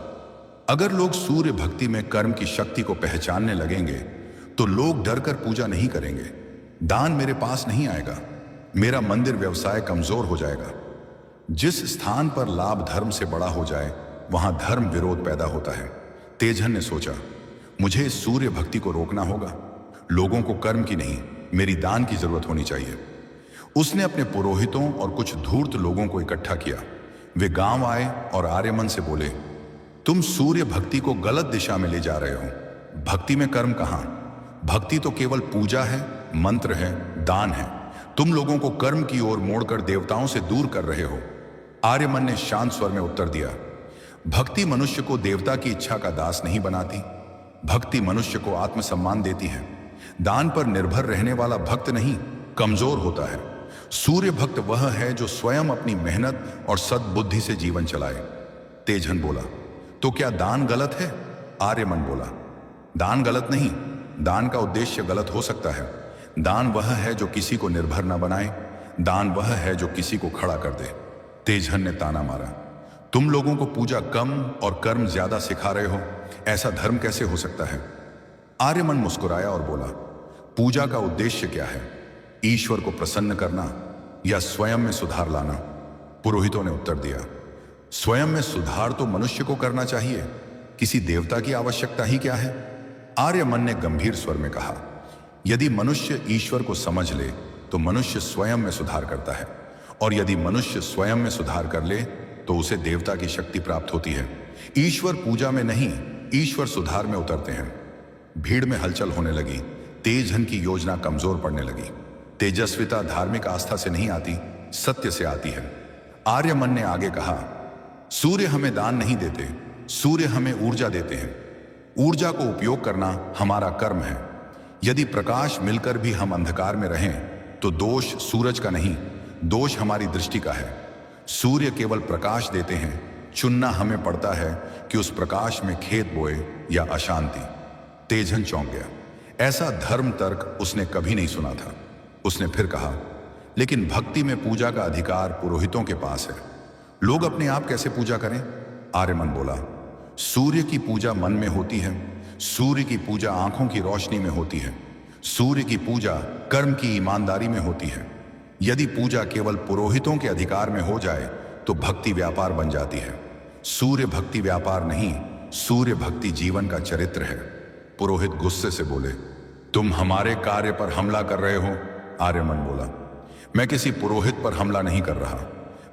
अगर लोग सूर्य भक्ति में कर्म की शक्ति को पहचानने लगेंगे तो लोग डरकर पूजा नहीं करेंगे, दान मेरे पास नहीं आएगा, मेरा मंदिर व्यवसाय कमजोर हो जाएगा। जिस स्थान पर लाभ धर्म से बड़ा हो जाए, वहां धर्म विरोध पैदा होता है। तेजन ने सोचा, मुझे इस सूर्य भक्ति को रोकना होगा। लोगों को कर्म की नहीं, मेरी दान की जरूरत होनी चाहिए। उसने अपने पुरोहितों और कुछ धूर्त लोगों को इकट्ठा किया। वे गांव आए और आर्यमन से बोले, तुम सूर्य भक्ति को गलत दिशा में ले जा रहे हो। भक्ति में कर्म कहां? भक्ति तो केवल पूजा है, मंत्र है, दान है। तुम लोगों को कर्म की ओर मोड़कर देवताओं से दूर कर रहे हो। आर्यमन ने शांत स्वर में उत्तर दिया, भक्ति मनुष्य को देवता की इच्छा का दास नहीं बनाती। भक्ति मनुष्य को आत्मसम्मान देती है। दान पर निर्भर रहने वाला भक्त नहीं, कमजोर होता है। सूर्य भक्त वह है जो स्वयं अपनी मेहनत और सद्बुद्धि से जीवन चलाए। तेजन बोला, तो क्या दान गलत है? आर्यमन बोला, दान गलत नहीं, दान का उद्देश्य गलत हो सकता है। दान वह है जो किसी को निर्भर न बनाए, दान वह है जो किसी को खड़ा कर दे। तेजन ने ताना मारा, तुम लोगों को पूजा कम और कर्म ज्यादा सिखा रहे हो, ऐसा धर्म कैसे हो सकता है? आर्यमन मुस्कुराया और बोला, पूजा का उद्देश्य क्या है? ईश्वर को प्रसन्न करना या स्वयं में सुधार लाना? पुरोहितों ने उत्तर दिया, स्वयं में सुधार तो मनुष्य को करना चाहिए, किसी देवता की आवश्यकता ही क्या है? आर्यमन ने गंभीर स्वर में कहा, यदि मनुष्य ईश्वर को समझ ले तो मनुष्य स्वयं में सुधार करता है, और यदि मनुष्य स्वयं में सुधार कर ले तो उसे देवता की शक्ति प्राप्त होती है। ईश्वर पूजा में नहीं, ईश्वर सुधार में उतरते हैं। भीड़ में हलचल होने लगी। तेजन की योजना कमजोर पड़ने लगी। तेजस्विता धार्मिक आस्था से नहीं आती, सत्य से आती है। आर्यमन ने आगे कहा, सूर्य हमें दान नहीं देते, सूर्य हमें ऊर्जा देते हैं। ऊर्जा को उपयोग करना हमारा कर्म है। यदि प्रकाश मिलकर भी हम अंधकार में रहें तो दोष सूरज का नहीं, दोष हमारी दृष्टि का है। सूर्य केवल प्रकाश देते हैं, चुनना हमें पड़ता है कि उस प्रकाश में खेत बोए या अशांति। तेजन चौंक गया। ऐसा धर्म तर्क उसने कभी नहीं सुना था। उसने फिर कहा, लेकिन भक्ति में पूजा का अधिकार पुरोहितों के पास है, लोग अपने आप कैसे पूजा करें? आर्यमन बोला, सूर्य की पूजा मन में होती है, सूर्य की पूजा आंखों की रोशनी में होती है, सूर्य की पूजा कर्म की ईमानदारी में होती है। यदि पूजा केवल पुरोहितों के अधिकार में हो जाए तो भक्ति व्यापार बन जाती है। सूर्य भक्ति व्यापार नहीं, सूर्य भक्ति जीवन का चरित्र है। पुरोहित गुस्से से बोले, तुम हमारे कार्य पर हमला कर रहे हो। आर्यमन बोला, मैं किसी पुरोहित पर हमला नहीं कर रहा,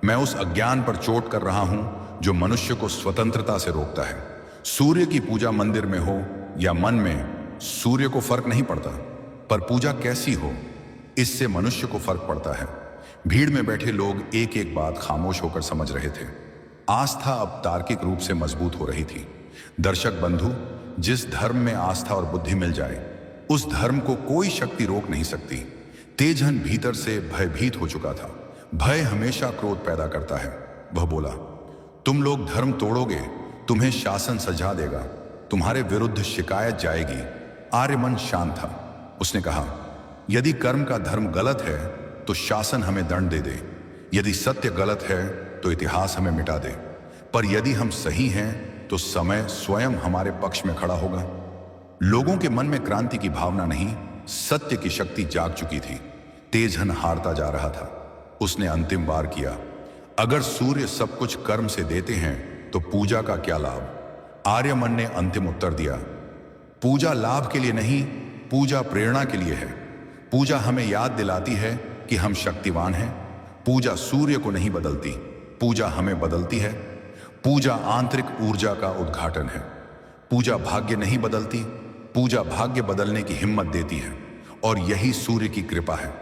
मैं उस अज्ञान पर चोट कर रहा हूं जो मनुष्य को स्वतंत्रता से रोकता है। सूर्य की पूजा मंदिर में हो या मन में, सूर्य को फर्क नहीं पड़ता, पर पूजा कैसी हो इससे मनुष्य को फर्क पड़ता है। भीड़ में बैठे लोग एक एक बात खामोश होकर समझ रहे थे। आस्था अब तार्किक रूप से मजबूत हो रही थी। दर्शक बंधु, जिस धर्म में आस्था और बुद्धि मिल जाए उस धर्म को कोई शक्ति रोक नहीं सकती। तेजन भीतर से भयभीत हो चुका था। भय हमेशा क्रोध पैदा करता है। वह बोला, तुम लोग धर्म तोड़ोगे, तुम्हें शासन सजा देगा, तुम्हारे विरुद्ध शिकायत जाएगी। आर्यमन शांत था। उसने कहा, यदि कर्म का धर्म गलत है तो शासन हमें दंड दे दे, यदि सत्य गलत है तो इतिहास हमें मिटा दे, पर यदि हम सही हैं तो समय स्वयं हमारे पक्ष में खड़ा होगा। लोगों के मन में क्रांति की भावना नहीं, सत्य की शक्ति जाग चुकी थी। तेजन हारता जा रहा था। उसने अंतिम वार किया, अगर सूर्य सब कुछ कर्म से देते हैं तो पूजा का क्या लाभ? आर्यमन ने अंतिम उत्तर दिया, पूजा लाभ के लिए नहीं, पूजा प्रेरणा के लिए है। पूजा हमें याद दिलाती है कि हम शक्तिवान हैं। पूजा सूर्य को नहीं बदलती, पूजा हमें बदलती है। पूजा आंतरिक ऊर्जा का उद्घाटन है। पूजा भाग्य नहीं बदलती, पूजा भाग्य बदलने की हिम्मत देती है, और यही सूर्य की कृपा है।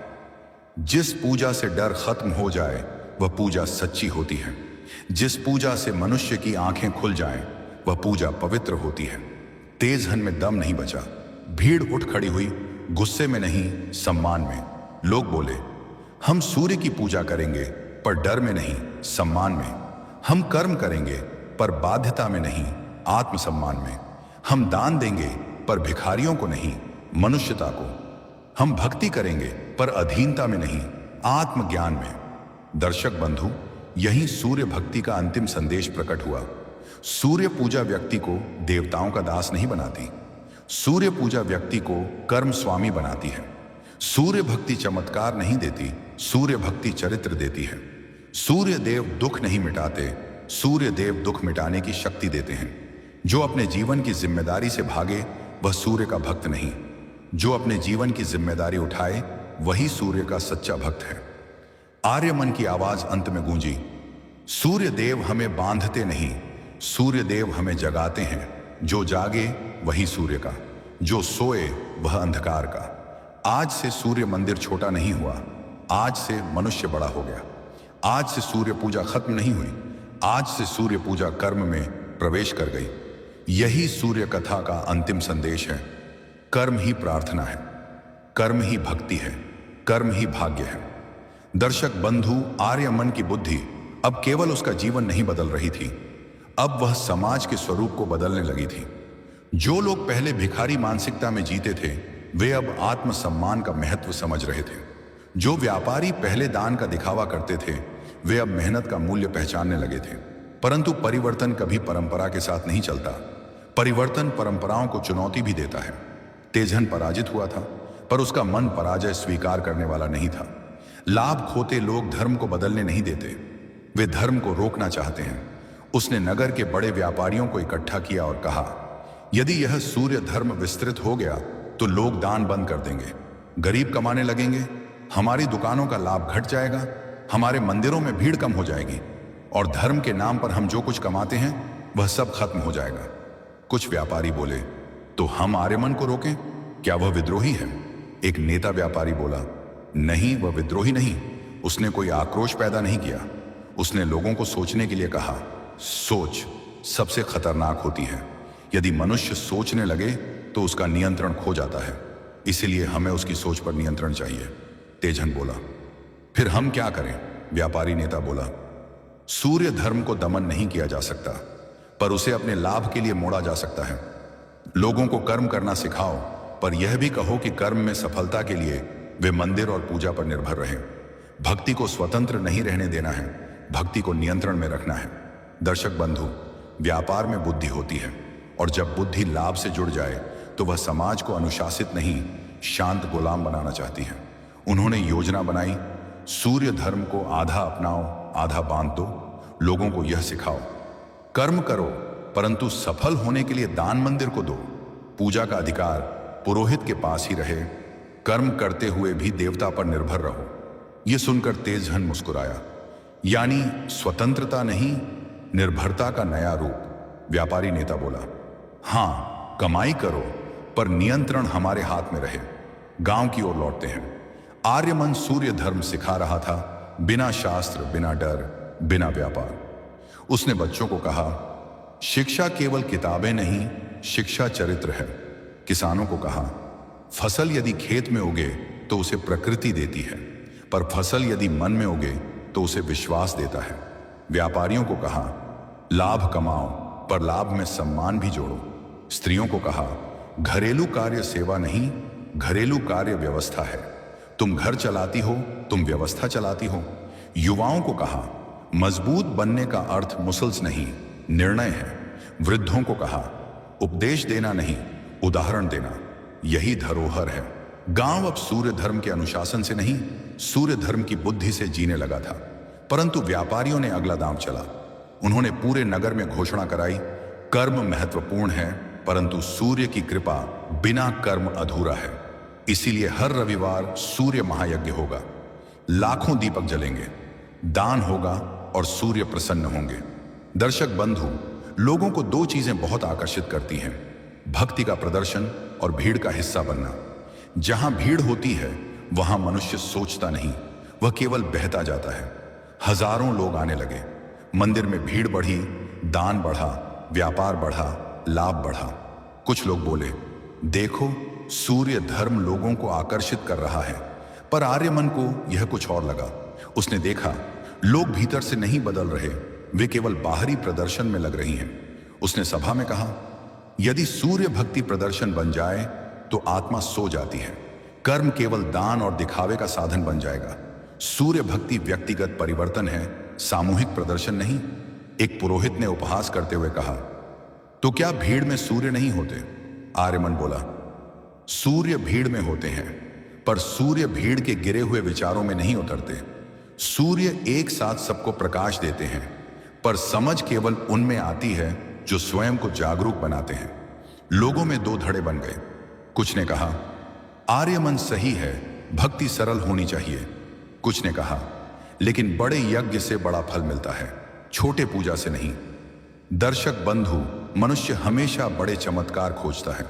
जिस पूजा से डर खत्म हो जाए वह पूजा सच्ची होती है। जिस पूजा से मनुष्य की आंखें खुल जाएं, वह पूजा पवित्र होती है। तेजहन में दम नहीं बचा, भीड़ उठ खड़ी हुई, गुस्से में नहीं, सम्मान में। लोग बोले, हम सूर्य की पूजा करेंगे पर डर में नहीं, सम्मान में। हम कर्म करेंगे पर बाध्यता में नहीं, आत्मसम्मान में। हम दान देंगे पर भिखारियों को नहीं, मनुष्यता को। हम भक्ति करेंगे पर अधीनता में नहीं, आत्मज्ञान में। दर्शक बंधु, यही सूर्य भक्ति का अंतिम संदेश प्रकट हुआ। सूर्य पूजा व्यक्ति को देवताओं का दास नहीं बनाती, सूर्य पूजा व्यक्ति को कर्म स्वामी बनाती है। सूर्य भक्ति चमत्कार नहीं देती, सूर्य भक्ति चरित्र देती है। सूर्य देव दुख नहीं मिटाते, सूर्य देव दुख मिटाने की शक्ति देते हैं। जो अपने जीवन की जिम्मेदारी से भागे वह सूर्य का भक्त नहीं, जो अपने जीवन की जिम्मेदारी उठाए वही सूर्य का सच्चा भक्त है। आर्यमन की आवाज अंत में गूंजी, सूर्य देव हमें बांधते नहीं, सूर्य देव हमें जगाते हैं। जो जागे वही सूर्य का, जो सोए वह अंधकार का। आज से सूर्य मंदिर छोटा नहीं हुआ, आज से मनुष्य बड़ा हो गया। आज से सूर्य पूजा खत्म नहीं हुई, आज से सूर्य पूजा कर्म में प्रवेश कर गई। यही सूर्य कथा का अंतिम संदेश है। कर्म ही प्रार्थना है, कर्म ही भक्ति है, कर्म ही भाग्य है। दर्शक बंधु, आर्यमन की बुद्धि अब केवल उसका जीवन नहीं बदल रही थी, अब वह समाज के स्वरूप को बदलने लगी थी। जो लोग पहले भिखारी मानसिकता में जीते थे, वे अब आत्मसम्मान का महत्व समझ रहे थे। जो व्यापारी पहले दान का दिखावा करते थे, वे अब मेहनत का मूल्य पहचानने लगे थे। परंतु परिवर्तन कभी परंपरा के साथ नहीं चलता, परिवर्तन परंपराओं को चुनौती भी देता है। तेजहन पराजित हुआ था, पर उसका मन पराजय स्वीकार करने वाला नहीं था। लाभ खोते लोग धर्म को बदलने नहीं देते, वे धर्म को रोकना चाहते हैं। उसने नगर के बड़े व्यापारियों को इकट्ठा किया और कहा, यदि यह सूर्य धर्म विस्तृत हो गया तो लोग दान बंद कर देंगे, गरीब कमाने लगेंगे, हमारी दुकानों का लाभ घट जाएगा, हमारे मंदिरों में भीड़ कम हो जाएगी, और धर्म के नाम पर हम जो कुछ कमाते हैं वह सब खत्म हो जाएगा। कुछ व्यापारी बोले, तो हम आर्यमन को रोकें, क्या वह विद्रोही है? एक नेता व्यापारी बोला, नहीं, वह विद्रोही नहीं, उसने कोई आक्रोश पैदा नहीं किया, उसने लोगों को सोचने के लिए कहा। सोच सबसे खतरनाक होती है। यदि मनुष्य सोचने लगे तो उसका नियंत्रण खो जाता है, इसीलिए हमें उसकी सोच पर नियंत्रण चाहिए। तेजहन बोला, फिर हम क्या करें? व्यापारी नेता बोला, सूर्य धर्म को दमन नहीं किया जा सकता, पर उसे अपने लाभ के लिए मोड़ा जा सकता है। लोगों को कर्म करना सिखाओ, पर यह भी कहो कि कर्म में सफलता के लिए वे मंदिर और पूजा पर निर्भर रहें। भक्ति को स्वतंत्र नहीं रहने देना है, भक्ति को नियंत्रण में रखना है। दर्शक बंधु, व्यापार में बुद्धि होती है, और जब बुद्धि लाभ से जुड़ जाए तो वह समाज को अनुशासित नहीं, शांत गुलाम बनाना चाहती है। उन्होंने योजना बनाई, सूर्य धर्म को आधा अपनाओ, आधा बांध दो। लोगों को यह सिखाओ, कर्म करो परंतु सफल होने के लिए दान मंदिर को दो। पूजा का अधिकार पुरोहित के पास ही रहे, कर्म करते हुए भी देवता पर निर्भर रहो। यह सुनकर तेजहन मुस्कुराया, यानी स्वतंत्रता नहीं, निर्भरता का नया रूप। व्यापारी नेता बोला, हां, कमाई करो पर नियंत्रण हमारे हाथ में रहे। गांव की ओर लौटते हैं। आर्यमन सूर्य धर्म सिखा रहा था, बिना शास्त्र, बिना डर, बिना व्यापार। उसने बच्चों को कहा, शिक्षा केवल किताबें नहीं, शिक्षा चरित्र है। किसानों को कहा, फसल यदि खेत में उगे तो उसे प्रकृति देती है, पर फसल यदि मन में उगे तो उसे विश्वास देता है। व्यापारियों को कहा, लाभ कमाओ पर लाभ में सम्मान भी जोड़ो। स्त्रियों को कहा, घरेलू कार्य सेवा नहीं, घरेलू कार्य व्यवस्था है। तुम घर चलाती हो, तुम व्यवस्था चलाती हो। युवाओं को कहा, मजबूत बनने का अर्थ मुसल्स नहीं, निर्णय है। वृद्धों को कहा, उपदेश देना नहीं, उदाहरण देना, यही धरोहर है। गांव अब सूर्य धर्म के अनुशासन से नहीं, सूर्य धर्म की बुद्धि से जीने लगा था। परंतु व्यापारियों ने अगला दांव चला। उन्होंने पूरे नगर में घोषणा कराई, कर्म महत्वपूर्ण है, परंतु सूर्य की कृपा बिना कर्म अधूरा है। इसीलिए हर रविवार सूर्य महायज्ञ होगा, लाखों दीपक जलेंगे, दान होगा और सूर्य प्रसन्न होंगे। दर्शक बंधु, लोगों को दो चीजें बहुत आकर्षित करती हैं, भक्ति का प्रदर्शन और भीड़ का हिस्सा बनना। जहां भीड़ होती है वहां मनुष्य सोचता नहीं, वह केवल बहता जाता है। हजारों लोग आने लगे, मंदिर में भीड़ बढ़ी, दान बढ़ा, व्यापार बढ़ा, लाभ बढ़ा। कुछ लोग बोले, देखो सूर्य धर्म लोगों को आकर्षित कर रहा है। पर आर्यमन को यह कुछ और लगा। उसने देखा लोग भीतर से नहीं बदल रहे, वे केवल बाहरी प्रदर्शन में लग रही हैं। उसने सभा में कहा, यदि सूर्य भक्ति प्रदर्शन बन जाए तो आत्मा सो जाती है, कर्म केवल दान और दिखावे का साधन बन जाएगा। सूर्य भक्ति व्यक्तिगत परिवर्तन है, सामूहिक प्रदर्शन नहीं। एक पुरोहित ने उपहास करते हुए कहा, तो क्या भीड़ में सूर्य नहीं होते? आर्यमन बोला, सूर्य भीड़ में होते हैं, पर सूर्य भीड़ के गिरे हुए विचारों में नहीं उतरते। सूर्य एक साथ सबको प्रकाश देते हैं, पर समझ केवल उनमें आती है जो स्वयं को जागरूक बनाते हैं। लोगों में दो धड़े बन गए। कुछ ने कहा, आर्यमन सही है, भक्ति सरल होनी चाहिए। कुछ ने कहा, लेकिन बड़े यज्ञ से बड़ा फल मिलता है, छोटे पूजा से नहीं। दर्शक बंधु, मनुष्य हमेशा बड़े चमत्कार खोजता है,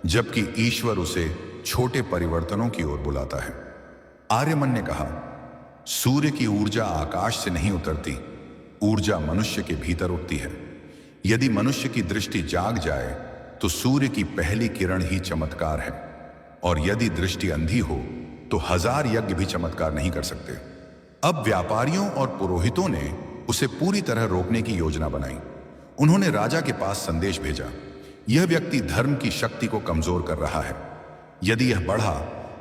जबकि ईश्वर उसे छोटे परिवर्तनों की ओर बुलाता है। आर्यमन ने कहा, सूर्य की ऊर्जा आकाश से नहीं उतरती, ऊर्जा मनुष्य के भीतर उठती है। यदि मनुष्य की दृष्टि जाग जाए तो सूर्य की पहली किरण ही चमत्कार है, और यदि दृष्टि अंधी हो तो हजार यज्ञ भी चमत्कार नहीं कर सकते। अब व्यापारियों और पुरोहितों ने उसे पूरी तरह रोकने की योजना बनाई। उन्होंने राजा के पास संदेश भेजा, यह व्यक्ति धर्म की शक्ति को कमजोर कर रहा है। यदि यह बढ़ा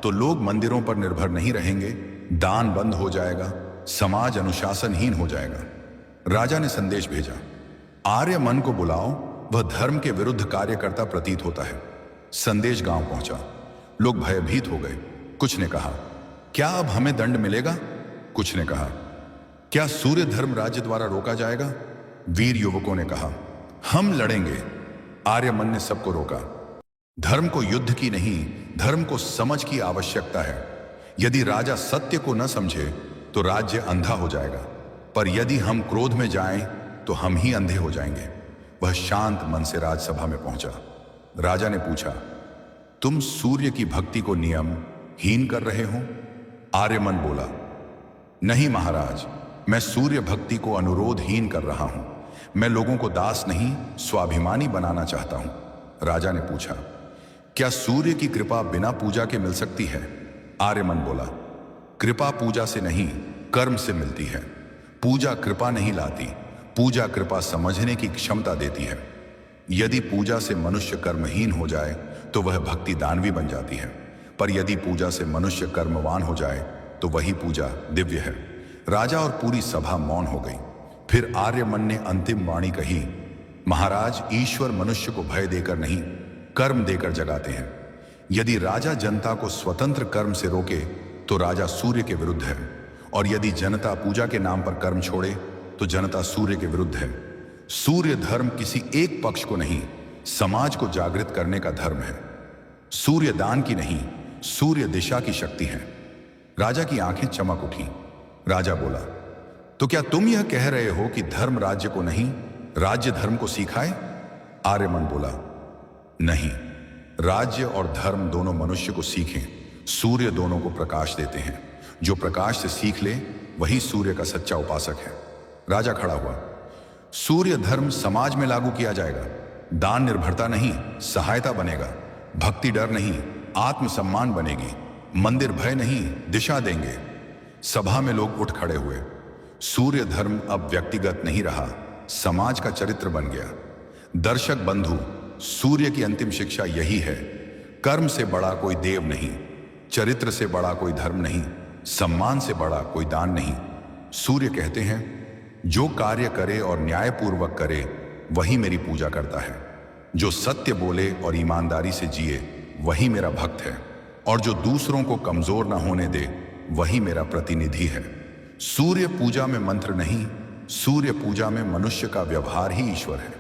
तो लोग मंदिरों पर निर्भर नहीं रहेंगे, दान बंद हो जाएगा, समाज अनुशासनहीन हो जाएगा। राजा ने संदेश भेजा, आर्यमन को बुलाओ, वह धर्म के विरुद्ध कार्य करता प्रतीत होता है। संदेश गांव पहुंचा, लोग भयभीत हो गए। कुछ ने कहा, क्या अब हमें दंड मिलेगा? कुछ ने कहा, क्या सूर्य धर्म राज्य द्वारा रोका जाएगा? वीर युवकों ने कहा, हम लड़ेंगे। आर्यमन ने सबको रोका, धर्म को युद्ध की नहीं, धर्म को समझ की आवश्यकता है। यदि राजा सत्य को न समझे तो राज्य अंधा हो जाएगा, पर यदि हम क्रोध में जाएं तो हम ही अंधे हो जाएंगे। वह शांत मन से राजसभा में पहुंचा। राजा ने पूछा, तुम सूर्य की भक्ति को नियम हीन कर रहे हो? आर्यमन बोला, नहीं महाराज, मैं सूर्य भक्ति को अनुरोधहीन कर रहा हूं। मैं लोगों को दास नहीं, स्वाभिमानी बनाना चाहता हूं। राजा ने पूछा, क्या सूर्य की कृपा बिना पूजा के मिल सकती है? आर्यमन बोला, कृपा पूजा से नहीं, कर्म से मिलती है। पूजा कृपा नहीं लाती, पूजा कृपा समझने की क्षमता देती है। यदि पूजा से मनुष्य कर्महीन हो जाए तो वह भक्ति दानवी बन जाती है, पर यदि पूजा से मनुष्य कर्मवान हो जाए तो वही पूजा दिव्य है। राजा और पूरी सभा मौन हो गई। फिर आर्यमन ने अंतिम वाणी कही, महाराज, ईश्वर मनुष्य को भय देकर नहीं, कर्म देकर जगाते हैं। यदि राजा जनता को स्वतंत्र कर्म से रोके तो राजा सूर्य के विरुद्ध है, और यदि जनता पूजा के नाम पर कर्म छोड़े तो जनता सूर्य के विरुद्ध है। सूर्य धर्म किसी एक पक्ष को नहीं, समाज को जागृत करने का धर्म है। सूर्य दान की नहीं, सूर्य दिशा की शक्ति है। राजा की आंखें चमक उठी। राजा बोला, तो क्या तुम यह कह रहे हो कि धर्म राज्य को नहीं, राज्य धर्म को सिखाए? आर्यमन बोला, नहीं, राज्य और धर्म दोनों मनुष्य को सीखें। सूर्य दोनों को प्रकाश देते हैं। जो प्रकाश से सीख ले वही सूर्य का सच्चा उपासक है। राजा खड़ा हुआ, सूर्य धर्म समाज में लागू किया जाएगा। दान निर्भरता नहीं, सहायता बनेगा। भक्ति डर नहीं, आत्मसम्मान बनेगी। मंदिर भय नहीं, दिशा देंगे। सभा में लोग उठ खड़े हुए। सूर्य धर्म अब व्यक्तिगत नहीं रहा, समाज का चरित्र बन गया। दर्शक बंधु, सूर्य की अंतिम शिक्षा यही है, कर्म से बड़ा कोई देव नहीं, चरित्र से बड़ा कोई धर्म नहीं, सम्मान से बड़ा कोई दान नहीं। सूर्य कहते हैं, जो कार्य करे और न्यायपूर्वक करे वही मेरी पूजा करता है। जो सत्य बोले और ईमानदारी से जिए वही मेरा भक्त है, और जो दूसरों को कमजोर न होने दे वही मेरा प्रतिनिधि है। सूर्य पूजा में मंत्र नहीं, सूर्य पूजा में मनुष्य का व्यवहार ही ईश्वर है।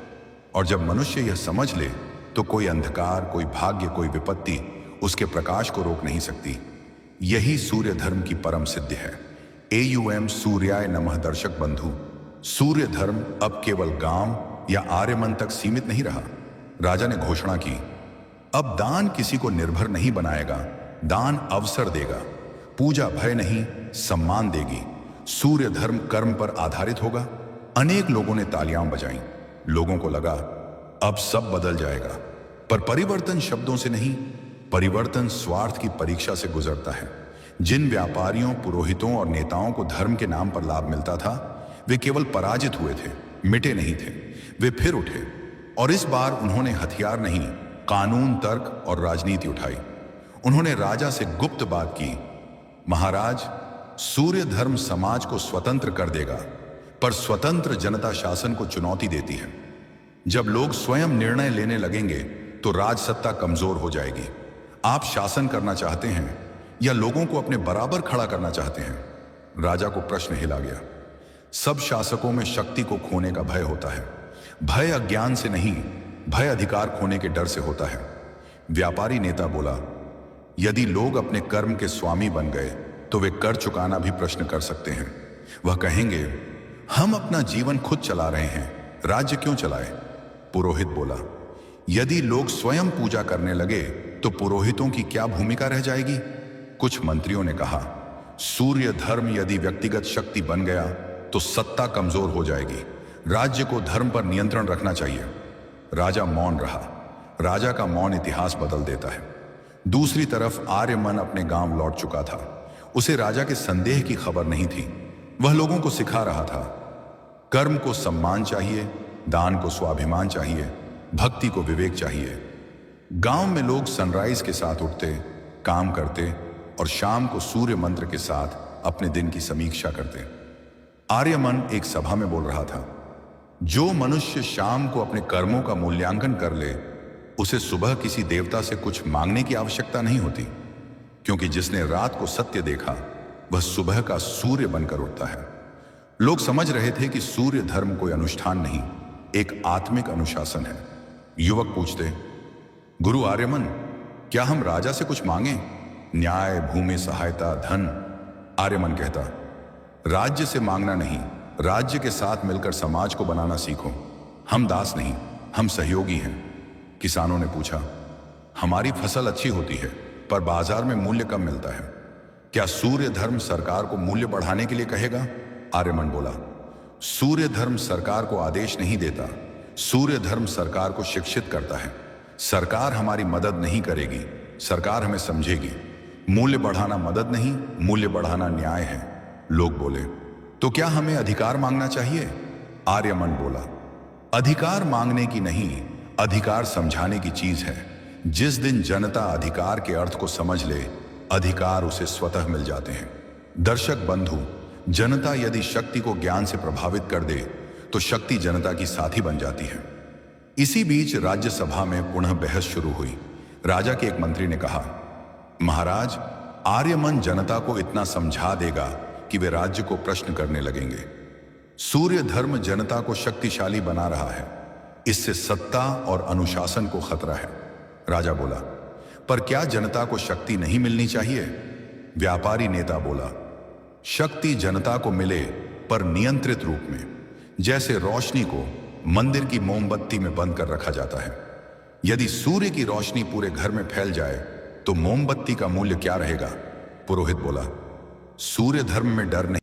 और जब मनुष्य यह समझ ले तो कोई अंधकार, कोई भाग्य, कोई विपत्ति उसके प्रकाश को रोक नहीं सकती। यही सूर्य धर्म की परम सिद्धि है। AUM सूर्याय नमः। दर्शक बंधु, सूर्य धर्म अब केवल गांव या आर्यमन तक सीमित नहीं रहा। राजा ने घोषणा की, अब दान किसी को निर्भर नहीं बनाएगा, दान अवसर देगा, पूजा भय नहीं सम्मान देगी, सूर्य धर्म कर्म पर आधारित होगा। अनेक लोगों ने तालियां बजाईं। लोगों को लगा अब सब बदल जाएगा। पर परिवर्तन शब्दों से नहीं, परिवर्तन स्वार्थ की परीक्षा से गुजरता है। जिन व्यापारियों, पुरोहितों और नेताओं को धर्म के नाम पर लाभ मिलता था, वे केवल पराजित हुए थे, मिटे नहीं थे। वे फिर उठे और इस बार उन्होंने हथियार नहीं, कानून, तर्क और राजनीति उठाई। उन्होंने राजा से गुप्त बात की, महाराज, सूर्य धर्म समाज को स्वतंत्र कर देगा, पर स्वतंत्र जनता शासन को चुनौती देती है। जब लोग स्वयं निर्णय लेने लगेंगे तो राजसत्ता कमजोर हो जाएगी। आप शासन करना चाहते हैं या लोगों को अपने बराबर खड़ा करना चाहते हैं? राजा को प्रश्न हिला गया। सब शासकों में शक्ति को खोने का भय होता है। भय अज्ञान से नहीं, भय अधिकार खोने के डर से होता है। व्यापारी नेता बोला, यदि लोग अपने कर्म के स्वामी बन गए तो वे कर चुकाना भी प्रश्न कर सकते हैं। वह कहेंगे, हम अपना जीवन खुद चला रहे हैं, राज्य क्यों चलाए? पुरोहित बोला, यदि लोग स्वयं पूजा करने लगे तो पुरोहितों की क्या भूमिका रह जाएगी? कुछ मंत्रियों ने कहा, सूर्य धर्म यदि व्यक्तिगत शक्ति बन गया तो सत्ता कमजोर हो जाएगी, राज्य को धर्म पर नियंत्रण रखना चाहिए। राजा मौन रहा। राजा का मौन इतिहास बदल देता है। दूसरी तरफ आर्यमन अपने गांव लौट चुका था। उसे राजा के संदेह की खबर नहीं थी। वह लोगों को सिखा रहा था, कर्म को सम्मान चाहिए, दान को स्वाभिमान चाहिए, भक्ति को विवेक चाहिए। गांव में लोग सनराइज के साथ उठते, काम करते और शाम को सूर्य मंत्र के साथ अपने दिन की समीक्षा करते। आर्यमन एक सभा में बोल रहा था, जो मनुष्य शाम को अपने कर्मों का मूल्यांकन कर ले, उसे सुबह किसी देवता से कुछ मांगने की आवश्यकता नहीं होती, क्योंकि जिसने रात को सत्य देखा वह सुबह का सूर्य बनकर उठता है। लोग समझ रहे थे कि सूर्य धर्म कोई अनुष्ठान नहीं, एक आत्मिक अनुशासन है। युवक पूछते, गुरु आर्यमन, क्या हम राजा से कुछ मांगे? न्याय, भूमि, सहायता, धन? आर्यमन कहता, राज्य से मांगना नहीं, राज्य के साथ मिलकर समाज को बनाना सीखो। हम दास नहीं, हम सहयोगी हैं। किसानों ने पूछा, हमारी फसल अच्छी होती है पर बाजार में मूल्य कम मिलता है, क्या सूर्य धर्म सरकार को मूल्य बढ़ाने के लिए कहेगा? आर्यमन बोला, सूर्य धर्म सरकार को आदेश नहीं देता, सूर्य धर्म सरकार को शिक्षित करता है। सरकार हमारी मदद नहीं करेगी, सरकार हमें समझेगी। मूल्य बढ़ाना मदद नहीं, मूल्य बढ़ाना न्याय है। लोग बोले, तो क्या हमें अधिकार मांगना चाहिए? आर्यमन बोला, अधिकार मांगने की नहीं, अधिकार समझाने की चीज है। जिस दिन जनता अधिकार के अर्थ को समझ ले, अधिकार उसे स्वतः मिल जाते हैं। दर्शक बंधु, जनता यदि शक्ति को ज्ञान से प्रभावित कर दे तो शक्ति जनता की साथी बन जाती है। इसी बीच राज्यसभा में पुनः बहस शुरू हुई। राजा के एक मंत्री ने कहा, महाराज, आर्यमन जनता को इतना समझा देगा कि वे राज्य को प्रश्न करने लगेंगे। सूर्य धर्म जनता को शक्तिशाली बना रहा है, इससे सत्ता और अनुशासन को खतरा है। राजा बोला, पर क्या जनता को शक्ति नहीं मिलनी चाहिए? व्यापारी नेता बोला, शक्ति जनता को मिले पर नियंत्रित रूप में, जैसे रोशनी को मंदिर की मोमबत्ती में बंद कर रखा जाता है। यदि सूर्य की रोशनी पूरे घर में फैल जाए तो मोमबत्ती का मूल्य क्या रहेगा? पुरोहित बोला, सूर्य धर्म में डर नहीं,